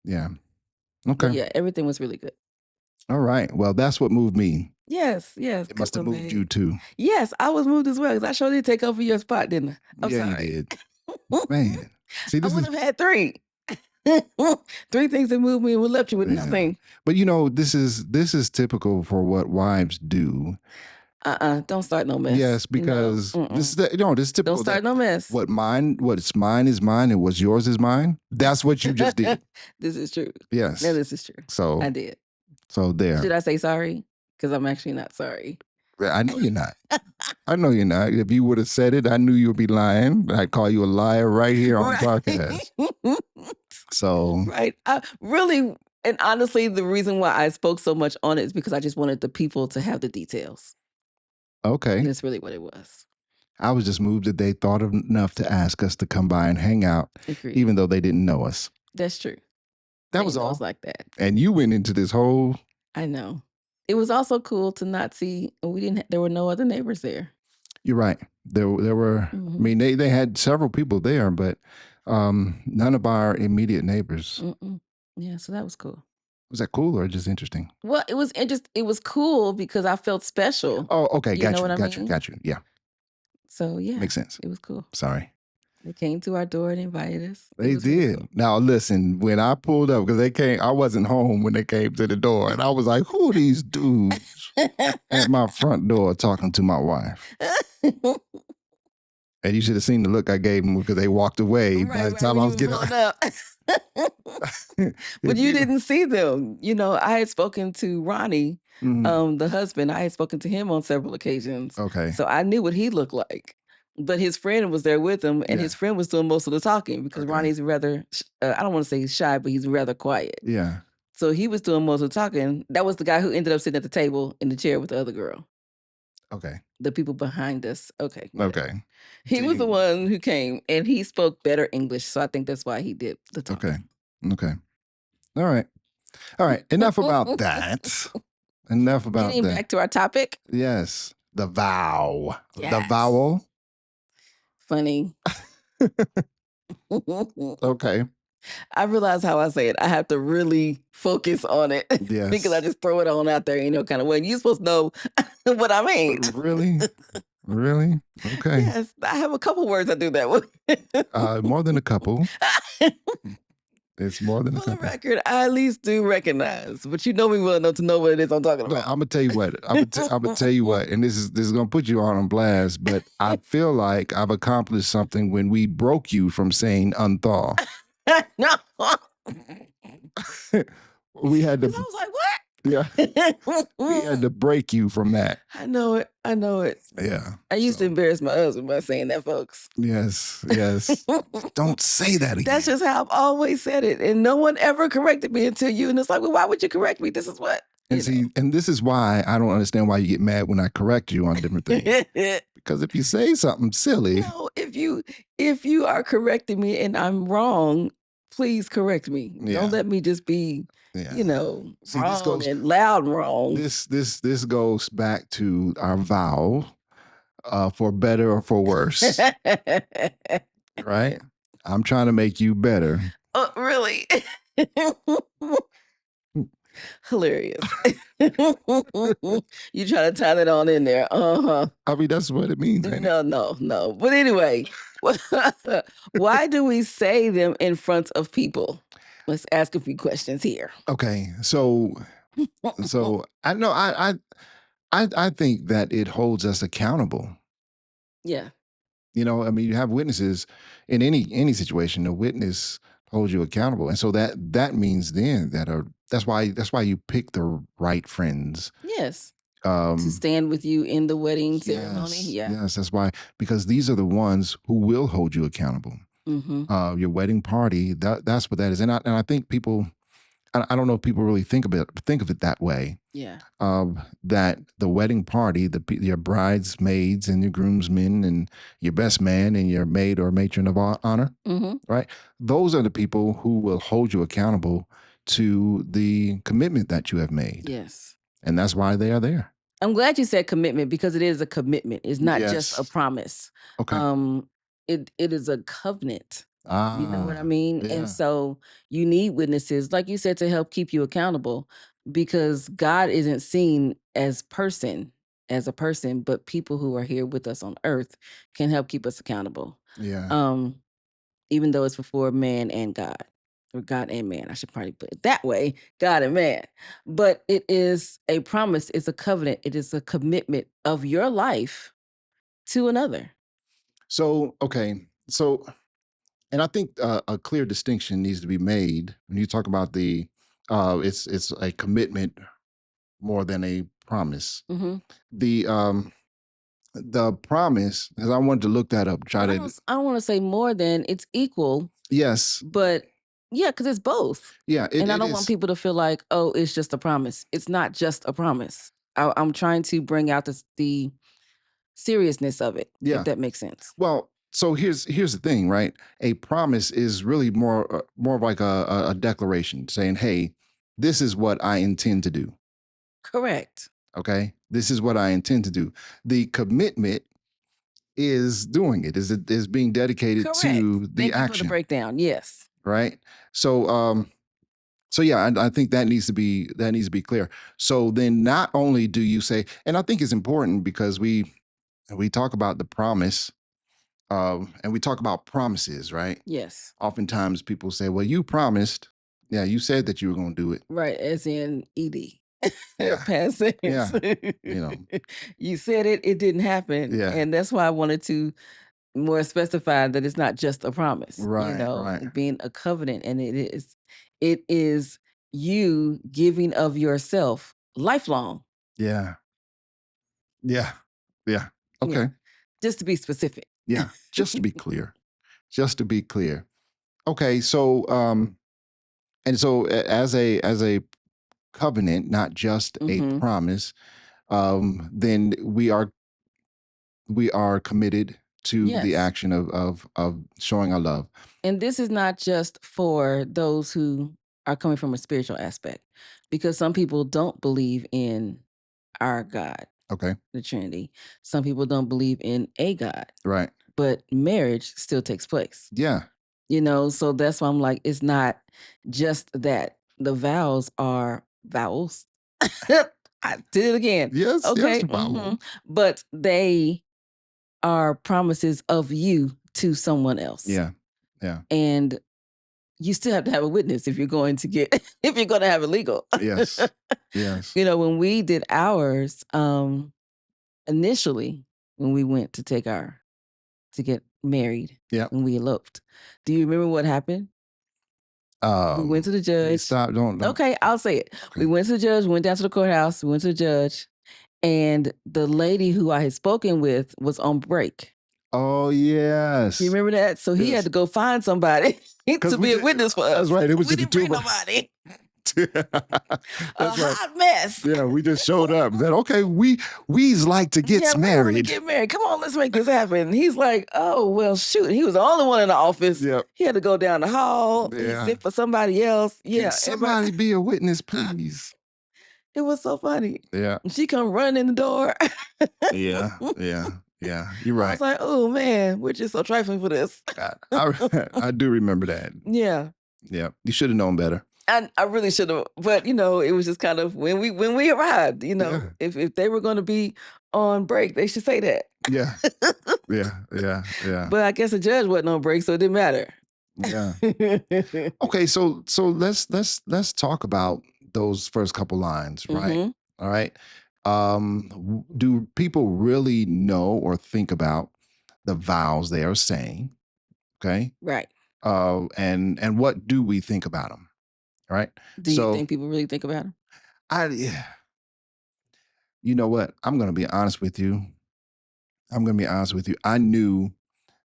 A: Yeah.
B: But
A: Okay.
B: yeah, everything was really good.
A: All right. Well, that's what moved me.
B: Yes.
A: It must have moved you too.
B: Yes, I was moved as well because I sure did take over your spot, didn't I? I'm sorry.
A: You did. Man. See,
B: I
A: this
B: would have had 3. 3 things that moved me and would left you with nothing.
A: But this is typical for what wives do.
B: Don't start no mess.
A: Yes, because this is typical.
B: Don't start no mess.
A: What's mine is mine, and what's yours is mine. That's what you just did.
B: This is true.
A: Yes.
B: No, this is true.
A: So
B: I did.
A: So there.
B: Should I say sorry? Because I'm actually not sorry.
A: I know you're not. I know you're not. If you would have said it, I knew you would be lying. I'd call you a liar right here on the podcast. So
B: right. Really, and honestly, the reason why I spoke so much on it is because I just wanted the people to have the details.
A: Okay.
B: That's really what it was.
A: I was just moved that they thought of enough to ask us to come by and hang out, even though they didn't know us.
B: That's true.
A: That was all.
B: It was like that.
A: And you went into this whole.
B: I know. It was also cool to not see. There were no other neighbors there.
A: You're right. There were. I mean, they had several people there, but none of our immediate neighbors.
B: Yeah, so that was cool.
A: Was that cool or just interesting?
B: Well, it was cool because I felt special.
A: Oh, okay.
B: You know what I mean?
A: Got you. Yeah.
B: So yeah,
A: makes sense.
B: It was cool.
A: Sorry.
B: They came to our door and invited us.
A: They did. Really cool. Now listen, when I pulled up, because they came, I wasn't home when they came to the door, and I was like, "Who are these dudes at my front door talking to my wife?" And you should have seen the look I gave them because they walked away by the time I was getting
B: up. But you didn't see them. I had spoken to Ronnie, the husband. I had spoken to him on several occasions.
A: Okay.
B: So I knew what he looked like. But his friend was there with him, and his friend was doing most of the talking because Ronnie's rather, I don't want to say shy, but he's rather quiet.
A: Yeah.
B: So he was doing most of the talking. That was the guy who ended up sitting at the table in the chair with the other girl.
A: Okay.
B: The people behind us. Okay.
A: Okay.
B: He was the one who came, and he spoke better English, so I think that's why he did the talking.
A: Okay. All right. Enough about that. Enough about
B: Getting
A: that.
B: back to our topic.
A: Yes. The vow.
B: Yes.
A: The vowel.
B: Funny.
A: Okay.
B: I realize how I say it. I have to really focus on it.
A: Yes.
B: Because I just throw it on out there, kind of way. You're supposed to know what I mean.
A: Really? Really? Okay.
B: Yes. I have a couple words I do that with.
A: More than a couple. It's more than a couple.
B: For the record, I at least do recognize, but you know me well enough to know what it is I'm talking about.
A: I'm gonna tell you what. I'm gonna tell you what, and this is gonna put you on blast. But I feel like I've accomplished something when we broke you from saying unthaw.
B: No.
A: We had to.
B: I was like, what?
A: Yeah. We had to break you from that.
B: I know it. I know it.
A: Yeah.
B: I used to embarrass my husband by saying that, folks.
A: Yes. Yes. Don't say that again.
B: That's just how I've always said it. And no one ever corrected me until you. And it's like, well, why would you correct me? This is what.
A: And see, and this is why I don't understand why you get mad when I correct you on different things. Because if you say something silly.
B: No, if you are correcting me and I'm wrong, please correct me.
A: Yeah.
B: Don't let me just be,
A: Yeah. See,
B: wrong and loud wrong.
A: This goes back to our vow, for better or for worse. Right? I'm trying to make you better.
B: Oh, really? Hilarious. You try to tie that on in there.
A: I mean, that's what it means. Ain't
B: it? No. But anyway, why do we say them in front of people? Let's ask a few questions here.
A: Okay, so I know I think that it holds us accountable.
B: Yeah.
A: You know, I mean, you have witnesses in any situation. A witness holds you accountable, and so that means then that's why you pick the right friends.
B: Yes. To stand with you in the wedding ceremony. Yeah.
A: Yes, that's why, because these are the ones who will hold you accountable. Your wedding party, that's what that is, and I think people, I don't know if people really think of it that way.
B: Yeah.
A: That the wedding party, your bridesmaids and your groomsmen and your best man and your maid or matron of honor, right? Those are the people who will hold you accountable to the commitment that you have made.
B: Yes.
A: And that's why they are there.
B: I'm glad you said commitment, because it is a commitment. It's not just a promise.
A: Okay.
B: It is a covenant. You know what I mean? Yeah. And so you need witnesses, like you said, to help keep you accountable, because God isn't seen as a person, but people who are here with us on earth can help keep us accountable.
A: Yeah.
B: Even though it's before man and God, or God and man. I should probably put it that way, God and man. But it is a promise, it's a covenant, it is a commitment of your life to another.
A: So, okay. So, and I think a clear distinction needs to be made when you talk about it's a commitment more than a promise. The promise, because I wanted to look that up,
B: I don't want to say more than, it's equal.
A: Yes.
B: But yeah, because it's both.
A: Yeah.
B: And I don't want people to feel like, oh, it's just a promise. It's not just a promise. I'm trying to bring out the seriousness of it, if that makes sense.
A: Well, so here's the thing, right? A promise is really more of like a declaration saying, "Hey, this is what I intend to do."
B: Correct.
A: Okay, this is what I intend to do. The commitment is doing it. Is being dedicated to the
B: action. Thank you for the breakdown. Yes.
A: Right. So so yeah, I think that needs to be clear. So then, not only do you say, and I think it's important because we talk about the promise. And we talk about promises, right?
B: Yes.
A: Oftentimes people say, well, you promised. Yeah, you said that you were going to do it.
B: Right, as in ED.
A: Yeah.
B: Past tense.
A: Yeah. You know.
B: You said it didn't happen.
A: Yeah.
B: And that's why I wanted to more specify that it's not just a promise.
A: Right, right.
B: It being a covenant, and it is you giving of yourself lifelong.
A: Yeah. Yeah. Yeah. Okay.
B: Yeah. Just to be specific.
A: Yeah. Just to be clear. Just to be clear. Okay. So and so as a covenant, not just a promise, then we are committed to the action of showing our love.
B: And this is not just for those who are coming from a spiritual aspect, because some people don't believe in our God,
A: Okay.
B: the Trinity. Some people don't believe in a God.
A: Right.
B: But marriage still takes place.
A: Yeah.
B: So that's why I'm like, it's not just that. The vows are vowels. I did it again.
A: Yes.
B: Okay.
A: Yes,
B: But they are promises of you to someone else.
A: Yeah. Yeah.
B: And you still have to have a witness if you're going to have it legal.
A: Yes. Yes.
B: When we did ours, initially, when we went to get married,
A: Yeah.
B: when we eloped, do you remember what happened? We went to the judge.
A: Stop! Don't.
B: Okay, I'll say it.
A: Okay.
B: We went to the judge. Went down to the courthouse. We went to the judge, and the lady who I had spoken with was on break.
A: Oh yes.
B: You remember that? So he
A: Yes.
B: had to go find somebody to be a witness for us.
A: That's right. It was
B: we
A: just
B: didn't
A: the two
B: bring
A: of us.
B: nobody.
A: That's right.
B: Hot mess.
A: Yeah, we just showed up. That okay? We's like to get
B: Yeah, we want to
A: married.
B: get married. Come on, let's make this happen. And he's like, oh well, shoot. He was the only one in the office.
A: Yep.
B: He had to go down the hall.
A: Yeah.
B: He sit for somebody else. Yeah.
A: Can somebody be a witness, please?
B: It was so funny.
A: Yeah.
B: She come running in the door.
A: Yeah. You're
B: I
A: right.
B: was like, oh man, we're just so trifling for this.
A: I do remember that.
B: Yeah.
A: Yeah. You should have known better.
B: I really should have, but it was just kind of when we arrived,
A: Yeah.
B: if they were going to be on break, they should say that.
A: Yeah. Yeah.
B: But I guess the judge wasn't on break, so it didn't matter.
A: Yeah. Okay, so let's talk about those first couple lines, right?
B: Mhm.
A: All right. Do people really know or think about the vows they are saying? Okay.
B: Right.
A: And what do we think about them? Right.
B: Do you think people really think about them?
A: You know what? I'm going to be honest with you. I knew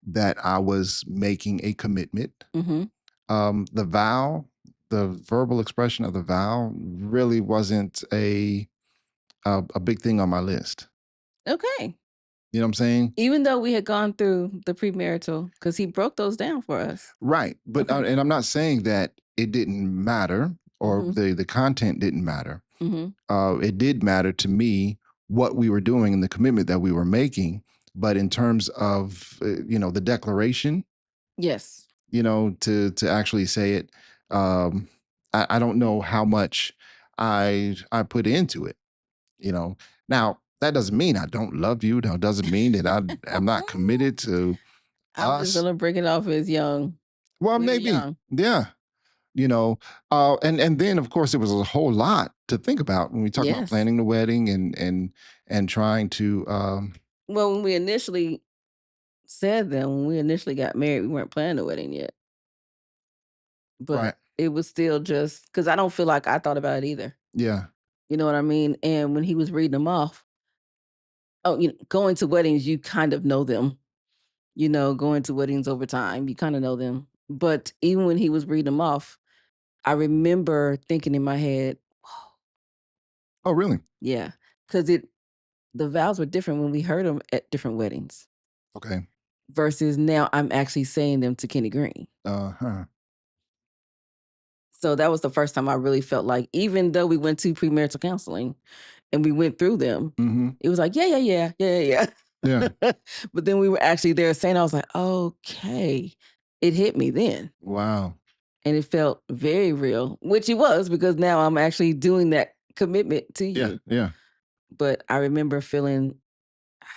A: that I was making a commitment.
B: Mm-hmm.
A: The verbal expression of the vow really wasn't a big thing on my list.
B: Okay.
A: You know what I'm saying?
B: Even though we had gone through the premarital, because he broke those down for us.
A: Right. But and I'm not saying that it didn't matter or the content didn't matter.
B: Mm-hmm.
A: It did matter to me what we were doing and the commitment that we were making. But in terms of the declaration,
B: yes,
A: to actually say it, I don't know how much I put into it. Now that doesn't mean I don't love you. That doesn't mean that I'm not committed to
B: I'm
A: us.
B: just gonna break it off as young.
A: Well,
B: We were
A: maybe,
B: young.
A: yeah. And then of course it was a whole lot to think about when we talk about
B: Yes.
A: planning the wedding and trying to.
B: Well, when we initially said that, when we initially got married, we weren't planning the wedding yet. But
A: Right.
B: it was still just because I don't feel like I thought about it either.
A: Yeah.
B: You know what I mean? And when he was reading them off, going to weddings, you kind of know them. Going to weddings over time, you kind of know them. But even when he was reading them off, I remember thinking in my head,
A: Oh, really?
B: yeah, because the vows were different when we heard them at different weddings
A: Okay.
B: versus now I'm actually saying them to Kenny Green.
A: Uh-huh.
B: So that was the first time I really felt like, even though we went to premarital counseling and we went through them, it was like, yeah.
A: Yeah.
B: But then we were actually there saying, I was like, okay, it hit me then.
A: Wow.
B: And it felt very real, which it was, because now I'm actually doing that commitment to you.
A: Yeah.
B: But I remember feeling,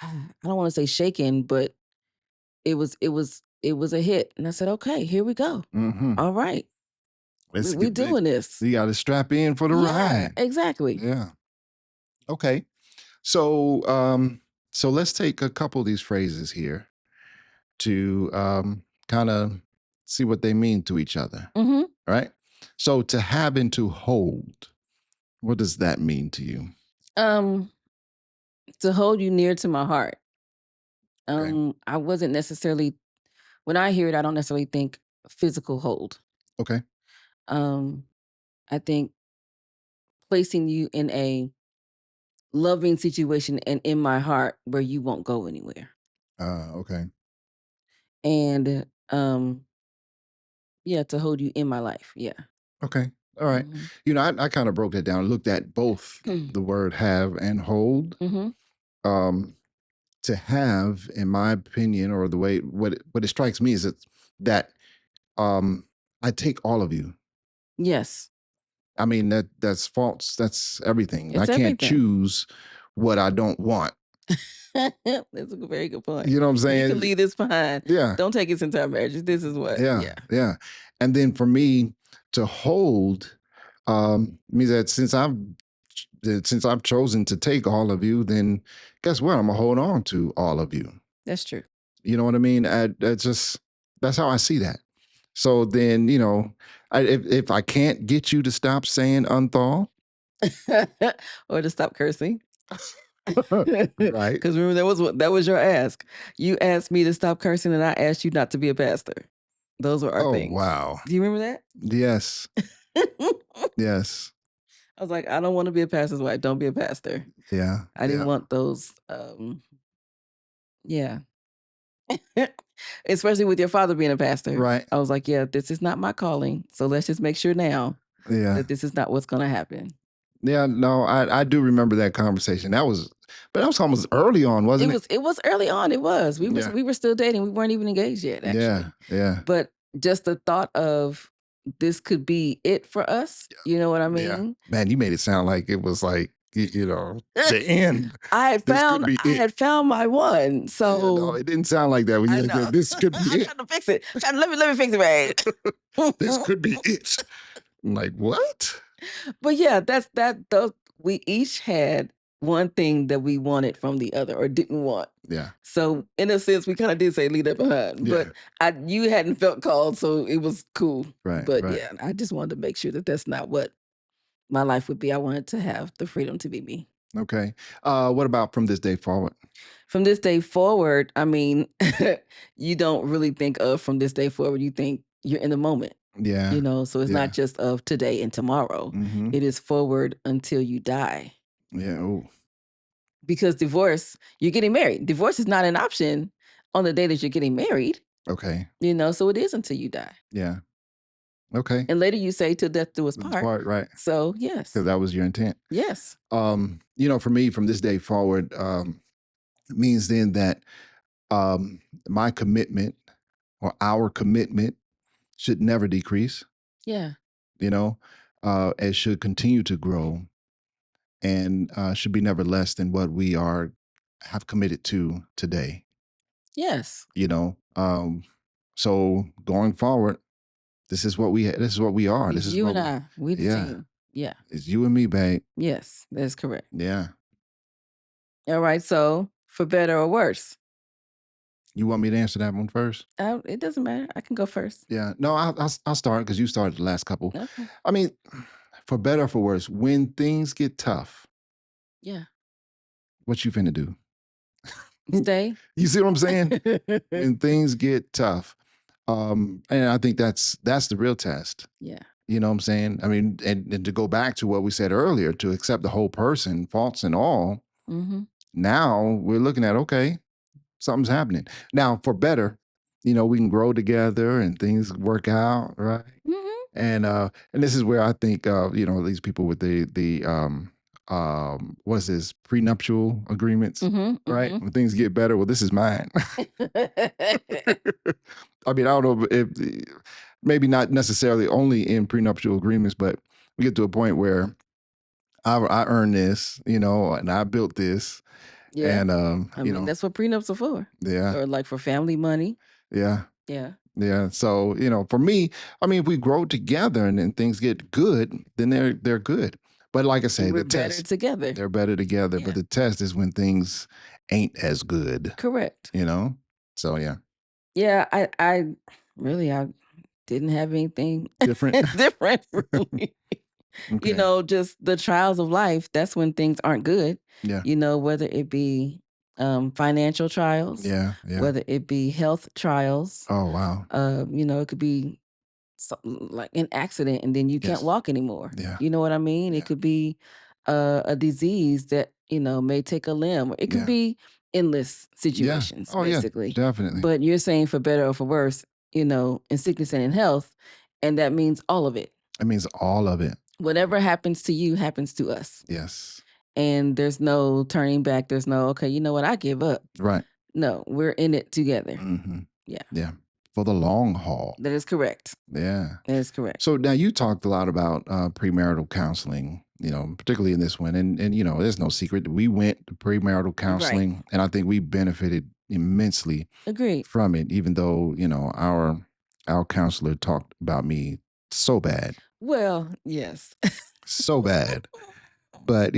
B: I don't want to say shaken, but it was a hit. And I said, okay, here we go. All right. We're doing this.
A: You got to strap in for the ride.
B: Exactly.
A: Yeah. Okay. So let's take a couple of these phrases here to kind of see what they mean to each other.
B: Mm-hmm.
A: Right? So to have and to hold, what does that mean to you?
B: To hold you near to my heart.
A: Okay.
B: I wasn't necessarily, when I hear it, I don't necessarily think physical hold.
A: Okay.
B: I think placing you in a loving situation and in my heart where you won't go anywhere.
A: Okay.
B: And to hold you in my life. Yeah.
A: Okay. All right. I kind of broke that down, looked at both the word have and hold. To have, in my opinion, or the way what it strikes me is that I take all of you.
B: Yes.
A: I mean, that's false. That's everything.
B: It's
A: I can't
B: everything.
A: choose what I don't want.
B: That's a very good point.
A: You know what I'm saying?
B: You can leave this behind.
A: Yeah.
B: Don't take it into our marriage. This is what.
A: Yeah. And then for me to hold means that since I've chosen to take all of you, then guess what? I'm gonna hold on to all of you.
B: That's true.
A: You know what I mean? That's how I see that. So then, if I can't get you to stop saying unthaw,
B: or to stop cursing.
A: right?
B: Because remember, that was your ask. You asked me to stop cursing, and I asked you not to be a pastor. Those were our
A: Oh,
B: things.
A: wow.
B: Do you remember that?
A: Yes. Yes.
B: I was like, I don't want to be a pastor's wife. Don't be a pastor.
A: Yeah.
B: I didn't want those. Yeah. Especially with your father being a pastor.
A: Right.
B: I was like, yeah, this is not my calling. So let's just make sure now
A: Yeah.
B: that this is not what's going to happen.
A: Yeah. No, I do remember that conversation. But that was almost early on, wasn't it?
B: It was early on. It was. We were still dating. We weren't even engaged yet, actually.
A: Yeah. Yeah.
B: But just the thought of this could be it for us. You know what I mean?
A: Yeah. Man, you made it sound like it was like, the end.
B: I had found my one. So
A: yeah, no, it didn't sound like that when you said this could be
B: I'm
A: it.
B: trying to fix it. Let me fix it, babe.
A: This could be it. I'm like, what?
B: But yeah, those we each had one thing that we wanted from the other or didn't want.
A: Yeah.
B: So in a sense, we kind of did say leave that behind.
A: Yeah.
B: But you hadn't felt called, so it was cool.
A: Right.
B: But
A: right.
B: yeah, I just wanted to make sure that that's not what my life would be. I wanted to have the freedom to be me.
A: Okay. What about from this day forward?
B: From this day forward, I mean, you don't really think of from this day forward. You think you're in the moment.
A: Yeah.
B: So it's not just of today and tomorrow.
A: Mm-hmm.
B: It is forward until you die.
A: Yeah. Oh.
B: Because divorce, you're getting married. Divorce is not an option on the day that you're getting married.
A: Okay.
B: So it is until you die.
A: Yeah. Okay.
B: And later you say till death do us part.
A: Right.
B: So yes.
A: Because that was your intent.
B: Yes.
A: For me, from this day forward, means then that my commitment or our commitment should never decrease.
B: Yeah.
A: It should continue to grow and should be never less than what we have committed to today.
B: Yes.
A: So going forward, this is what we are. This is
B: you
A: what
B: and I. We the team. Yeah.
A: It's you and me, babe.
B: Yes, that's correct.
A: Yeah.
B: All right. So for better or worse.
A: You want me to answer that one first?
B: It doesn't matter. I can go first.
A: Yeah. No, I'll start because you started the last couple.
B: Okay.
A: I mean, for better or for worse, when things get tough,
B: yeah,
A: what you finna do?
B: Stay.
A: You see what I'm saying? When things get tough, and I think that's the real test.
B: Yeah.
A: You know what I'm saying? I mean, and to go back to what we said earlier, to accept the whole person, faults and all.
B: Mm-hmm.
A: Now we're looking at, okay, something's happening. Now for better, we can grow together and things work out, right?
B: Mm-hmm.
A: And this is where I think these people with the what's this, prenuptial agreements, right? When things get better, well, this is mine. I mean, I don't know if maybe not necessarily only in prenuptial agreements, but we get to a point where I earned this, and I built this.
B: Yeah.
A: And
B: I mean, that's what prenups are for.
A: Yeah.
B: Or like for family money.
A: Yeah.
B: Yeah.
A: Yeah. So, for me, I mean, if we grow together and then things get good, then they're good. But like I say,
B: we're
A: the test,
B: better together.
A: They're better together.
B: Yeah.
A: But the test is when things ain't as good.
B: Correct.
A: So yeah.
B: Yeah, I really didn't have anything
A: Different.
B: different really.
A: Okay.
B: Just the trials of life, that's when things aren't good.
A: Yeah.
B: Whether it be financial trials.
A: Yeah. Yeah.
B: Whether it be health trials.
A: Oh wow.
B: It could be something like an accident and then you can't
A: Yes.
B: walk anymore.
A: Yeah.
B: You know what I mean?
A: Yeah.
B: It could be a disease that, may take a limb. It could
A: Yeah.
B: be endless situations,
A: Oh
B: basically.
A: yeah, definitely.
B: But you're saying for better or for worse, in sickness and in health, and that means all of it.
A: It means all of it.
B: Whatever happens to you happens to us.
A: Yes.
B: And there's no turning back. There's no, okay, you know what? I give up.
A: Right.
B: No, we're in it together.
A: Mm-hmm.
B: Yeah.
A: Yeah. For the long haul.
B: That is correct.
A: Yeah.
B: That is correct.
A: So now you talked a lot about premarital counseling, particularly in this one. And there's no secret that we went to premarital counseling, and I think we benefited immensely
B: Agreed.
A: from it, even though, our counselor talked about me so bad.
B: Well, yes.
A: So bad. But,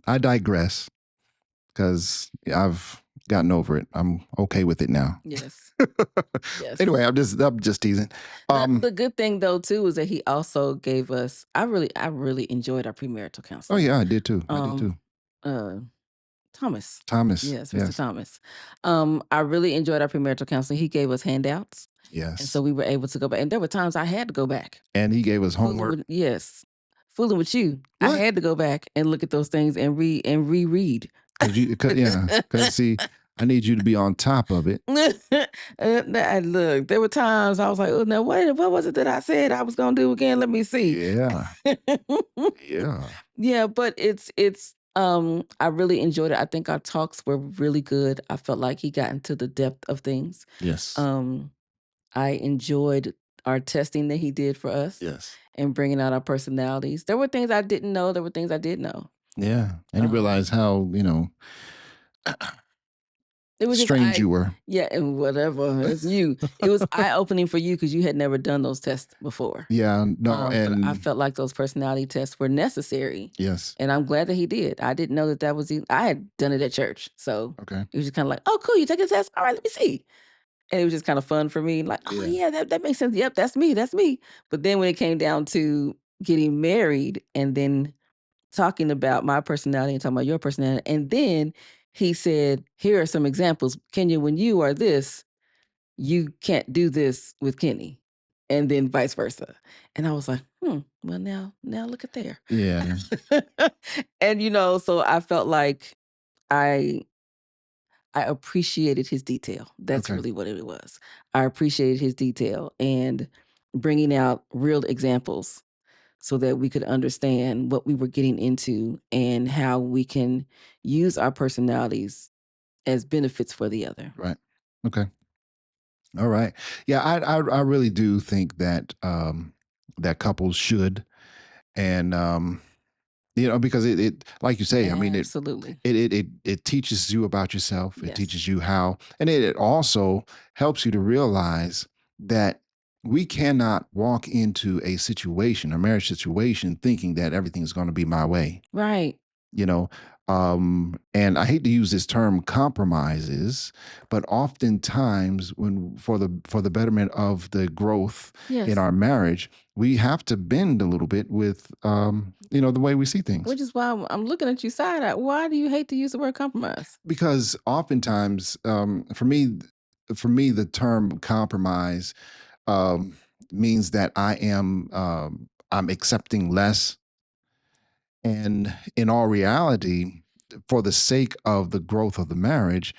A: I digress because gotten over it. I'm okay with it now.
B: Yes. Yes.
A: Anyway, I'm just teasing.
B: The good thing though too is that he also gave us. I really enjoyed our premarital
A: Oh
B: counseling.
A: yeah, I did too. I did too.
B: Uh, Thomas.
A: Thomas.
B: Yes, Mr.
A: Yes.
B: Thomas. I really enjoyed our premarital counseling. He gave us handouts, and so
A: Yes.
B: we were able to go back. And there were times I had to go back.
A: And he gave us homework.
B: Yes, fooling with you. I
A: What?
B: had to go back and look at those things and reread.
A: Cause see, I need you to be on top of it.
B: Look, there were times I was like, "Oh, now what was it that I said I was gonna do again? Let me see."
A: Yeah. Yeah.
B: Yeah, but I really enjoyed it. I think our talks were really good. I felt like he got into the depth of things.
A: Yes.
B: I enjoyed our testing that he did for us
A: Yes.
B: and bringing out our personalities. There were things I didn't know. There were things I did know.
A: Yeah. And you realize how,
B: It was
A: strange you were.
B: Yeah, and whatever. It's you. It was eye-opening for you because you had never done those tests before.
A: Yeah. No.
B: But I
A: And
B: felt like those personality tests were necessary.
A: yes.
B: And I'm glad that he did. I didn't know that was I had done it at church. So
A: Okay.
B: it was just kind of like, oh, cool, you take a test. All right, let me see. And it was just kind of fun for me. Like, oh, yeah, that makes sense. Yep, that's me. That's me. But then when it came down to getting married and then talking about my personality and talking about your personality, and then he said, here are some examples. Kenya, when you are this, you can't do this with Kenny. And then vice versa. And I was like, well, now look at there.
A: Yeah.
B: And so I felt like I appreciated his detail. That's
A: Okay.
B: really what it was. I appreciated his detail and bringing out real examples so that we could understand what we were getting into and how we can use our personalities as benefits for the other.
A: Right. Okay. All right. Yeah, I really do think that that couples should, and because it like you say, I mean
B: Absolutely.
A: it teaches you about yourself. It
B: Yes.
A: teaches you how, and it also helps you to realize that we cannot walk into a situation, a marriage situation, thinking that everything is going to be my way.
B: Right.
A: you know and I hate to use this term compromises, but oftentimes when for the betterment of the growth
B: Yes.
A: in our marriage, we have to bend a little bit with the way we see things,
B: Which is why I'm looking at you side eye. Why do you hate to use the word compromise?
A: because oftentimes for me the term compromise means that I'm accepting less. And in all reality, for the sake of the growth of the marriage,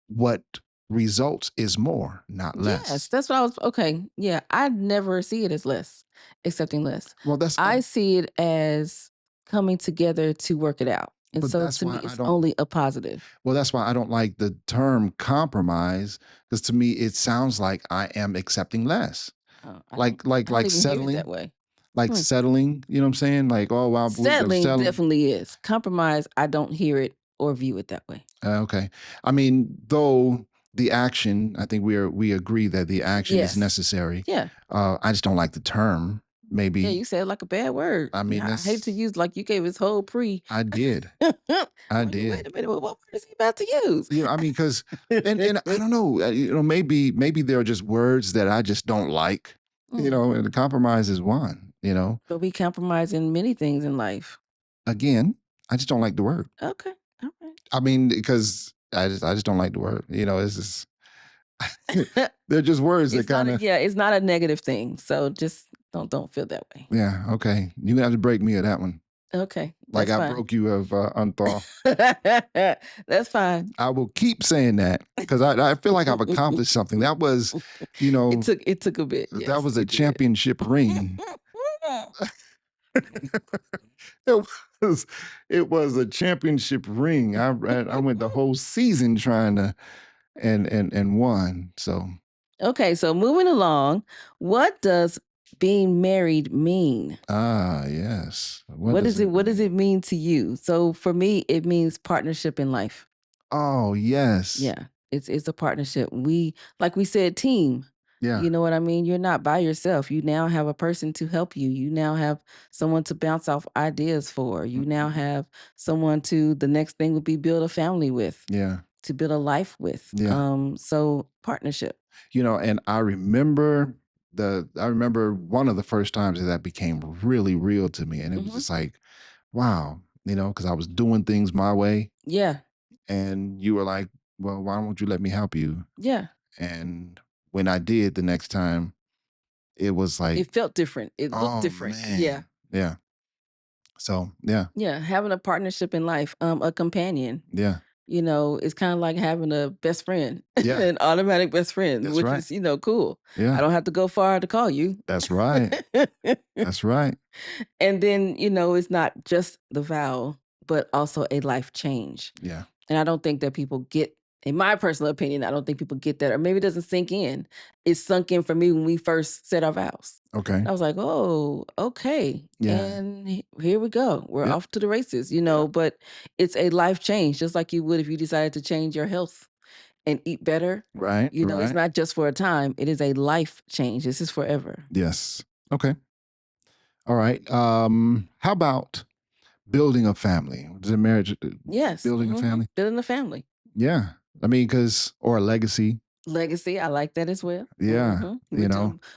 A: what results is more, not less.
B: Yes, that's what I was. Okay, yeah, I never see it as less, accepting less.
A: Well,
B: I see it as coming together to work it out, and
A: but
B: so
A: that's
B: to me,
A: why I
B: it's
A: don't.
B: only a positive.
A: Well, that's why I don't like the term compromise, because to me it sounds like I am accepting less,
B: I
A: like
B: don't, I don't even hear it that
A: settling,
B: way.
A: like
B: Hmm.
A: settling. You know what I'm saying? Like, oh well, we're
B: Settling
A: settling.
B: definitely is. Compromise, I don't hear it or view it that way.
A: Okay. I mean, though the action, I think we agree that the action is
B: Yes.
A: necessary.
B: Yeah.
A: I just don't like the term.
B: Yeah,
A: Maybe
B: you said it like a bad word.
A: I mean
B: I hate to
A: that's
B: use like you gave his whole pre.
A: I did. I
B: I'm like,
A: did.
B: wait a minute, what word is he about to use?
A: I mean, because and I don't know. Maybe there are just words that I just don't like. And the compromise is one.
B: But we compromise in many things in life.
A: Again, I just don't like the word.
B: Okay. All right.
A: I mean, because I just don't like the word. It's just they're just words that kind of.
B: Yeah, it's not a negative thing. So just don't feel that way.
A: Yeah, okay. You're gonna have to break me of that one.
B: Okay.
A: Like
B: That's
A: I
B: fine.
A: broke you of unthaw.
B: That's fine.
A: I will keep saying that because I feel like I've accomplished something. That was,
B: It took a bit.
A: that
B: Yes,
A: was a
B: it did.
A: championship ring. It it was a championship ring. I went the whole season trying to and won. So
B: Okay, so moving along, what does being married mean?
A: yes.
B: What does it mean to you? So for me, it means partnership in life.
A: Oh yes.
B: Yeah. It's a partnership. Like we said, team.
A: Yeah.
B: You know what I mean? You're not by yourself. You now have a person to help you. You now have someone to bounce off ideas for. You now have someone the next thing would be build a family with.
A: Yeah.
B: to build a life with.
A: Yeah.
B: So partnership.
A: And I remember one of the first times that became really real to me. And it was just like, wow, because I was doing things my way.
B: Yeah.
A: And you were like, well, why don't you let me help you?
B: Yeah.
A: And when I did the next time, it was like,
B: it felt different. It looked different.
A: Man.
B: Yeah.
A: Yeah. So, yeah.
B: Yeah. Having a partnership in life, a companion.
A: Yeah.
B: It's kind of like having a best friend,
A: Yeah.
B: an automatic best friend,
A: That's
B: which
A: right.
B: is, cool.
A: Yeah.
B: I don't have to go far to call you.
A: That's right. That's right.
B: And then, it's not just the vow, but also a life change.
A: Yeah.
B: And I don't think that people get, in my personal opinion, I don't think people get that, or maybe it doesn't sink in. It sunk in for me when we first said our vows.
A: Okay.
B: I was like, oh, okay.
A: Yeah.
B: And here we go. We're
A: Yep.
B: off to the races,
A: Yep.
B: but it's a life change, just like you would if you decided to change your health and eat better.
A: Right.
B: It's
A: Right.
B: not just for a time. It is a life change. This is forever.
A: Yes. Okay. All right. How about building a family? Is it marriage?
B: Yes.
A: Building a family?
B: Building a family.
A: Yeah. I mean, or a legacy.
B: Legacy. I like that as well.
A: Yeah.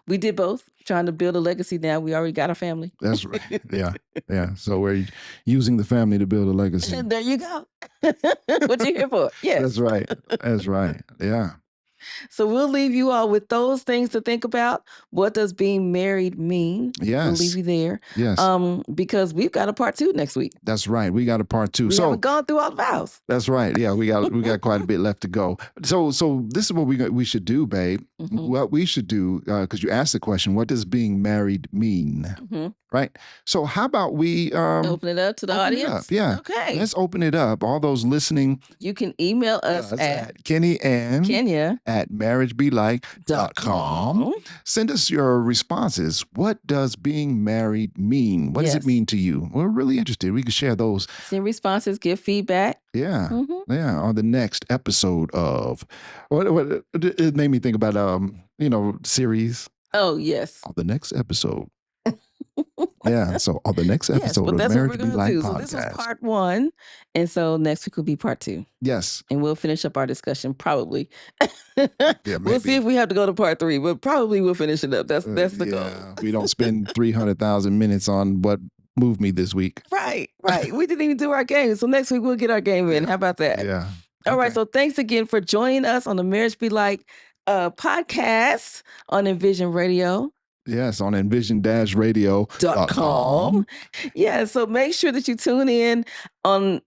B: We did both. Trying to build a legacy now. We already got a family.
A: That's right. Yeah. Yeah. So we're using the family to build a legacy.
B: And there you go. What you here for? Yes.
A: That's right. That's right. Yeah.
B: So we'll leave you all with those things to think about. What does being married mean?
A: Yes.
B: We'll leave you there.
A: Yes.
B: Because we've got a part 2 next week.
A: That's right. We got a part 2.
B: We haven't gone through all the vows.
A: That's right. Yeah, we got quite a bit left to go. So this is what we should do, babe. What we should do, because you asked the question, what does being married mean? Right. So how about we
B: open it up to the audience?
A: Yeah.
B: Okay.
A: Let's open it up. All those listening.
B: You can email us at
A: Kenny and
B: Kenya
A: at marriagebelike.com. Send us your responses. What does being married mean? What does it mean to you? We're really interested. We can share those.
B: Send responses, give feedback.
A: Yeah. Yeah. On the next episode of what it made me think about series.
B: Oh, yes.
A: On the next episode. Yeah. So on the next episode of Marriage Be Like podcast.
B: So this was part 1. And so next week will be part 2.
A: Yes.
B: And we'll finish up our discussion probably.
A: Yeah,
B: we'll see if we have to go to part 3, but probably we'll finish it up. That's the goal.
A: We don't spend 300,000 minutes on what moved me this week.
B: Right. We didn't even do our game. So next week we'll get our game in. How about that?
A: Yeah.
B: All right. So thanks again for joining us on the Marriage Be Like podcast on Envision Radio.
A: Yes, on envision-radio.com.
B: Yeah, so make sure that you tune in on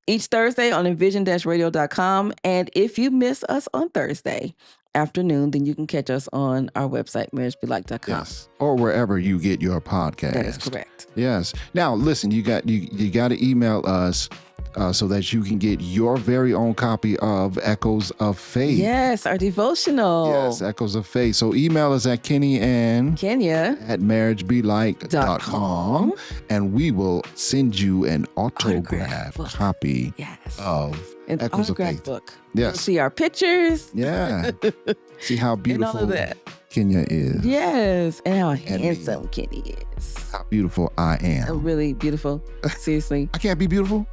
B: each Thursday on envision-radio.com. And if you miss us on Thursday afternoon, then you can catch us on our website, marriagebelike.com.
A: Yes, or wherever you get your podcast.
B: That is correct.
A: Yes. Now, listen, you got to email us so that you can get your very own copy of Echoes of Faith.
B: Yes, our devotional.
A: Yes, Echoes of Faith. So email us at Kenny and
B: Kenya
A: at marriagebelike.com, and we will send you an autographed copy of Echoes of Faith.
B: Book.
A: Yes.
B: You'll see our pictures.
A: Yeah. See how beautiful
B: and all of that.
A: Kenya is.
B: Yes. And how handsome Kenny is.
A: How beautiful I am.
B: Really beautiful. Seriously.
A: I can't be beautiful?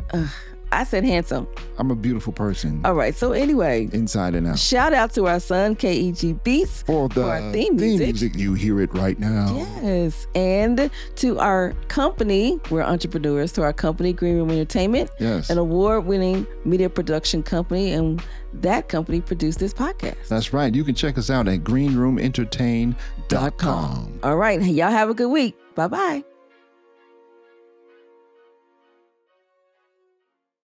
B: I said handsome.
A: I'm a beautiful person.
B: All right. So anyway.
A: Inside and out.
B: Shout out to our son, KEG Beats.
A: For our theme music. You hear it right now.
B: Yes. And to our company, we're entrepreneurs, to our company, Green Room Entertainment.
A: Yes.
B: An award-winning media production company. And that company produced this podcast.
A: That's right. You can check us out at greenroomentertain.com.
B: All right. Y'all have a good week. Bye-bye.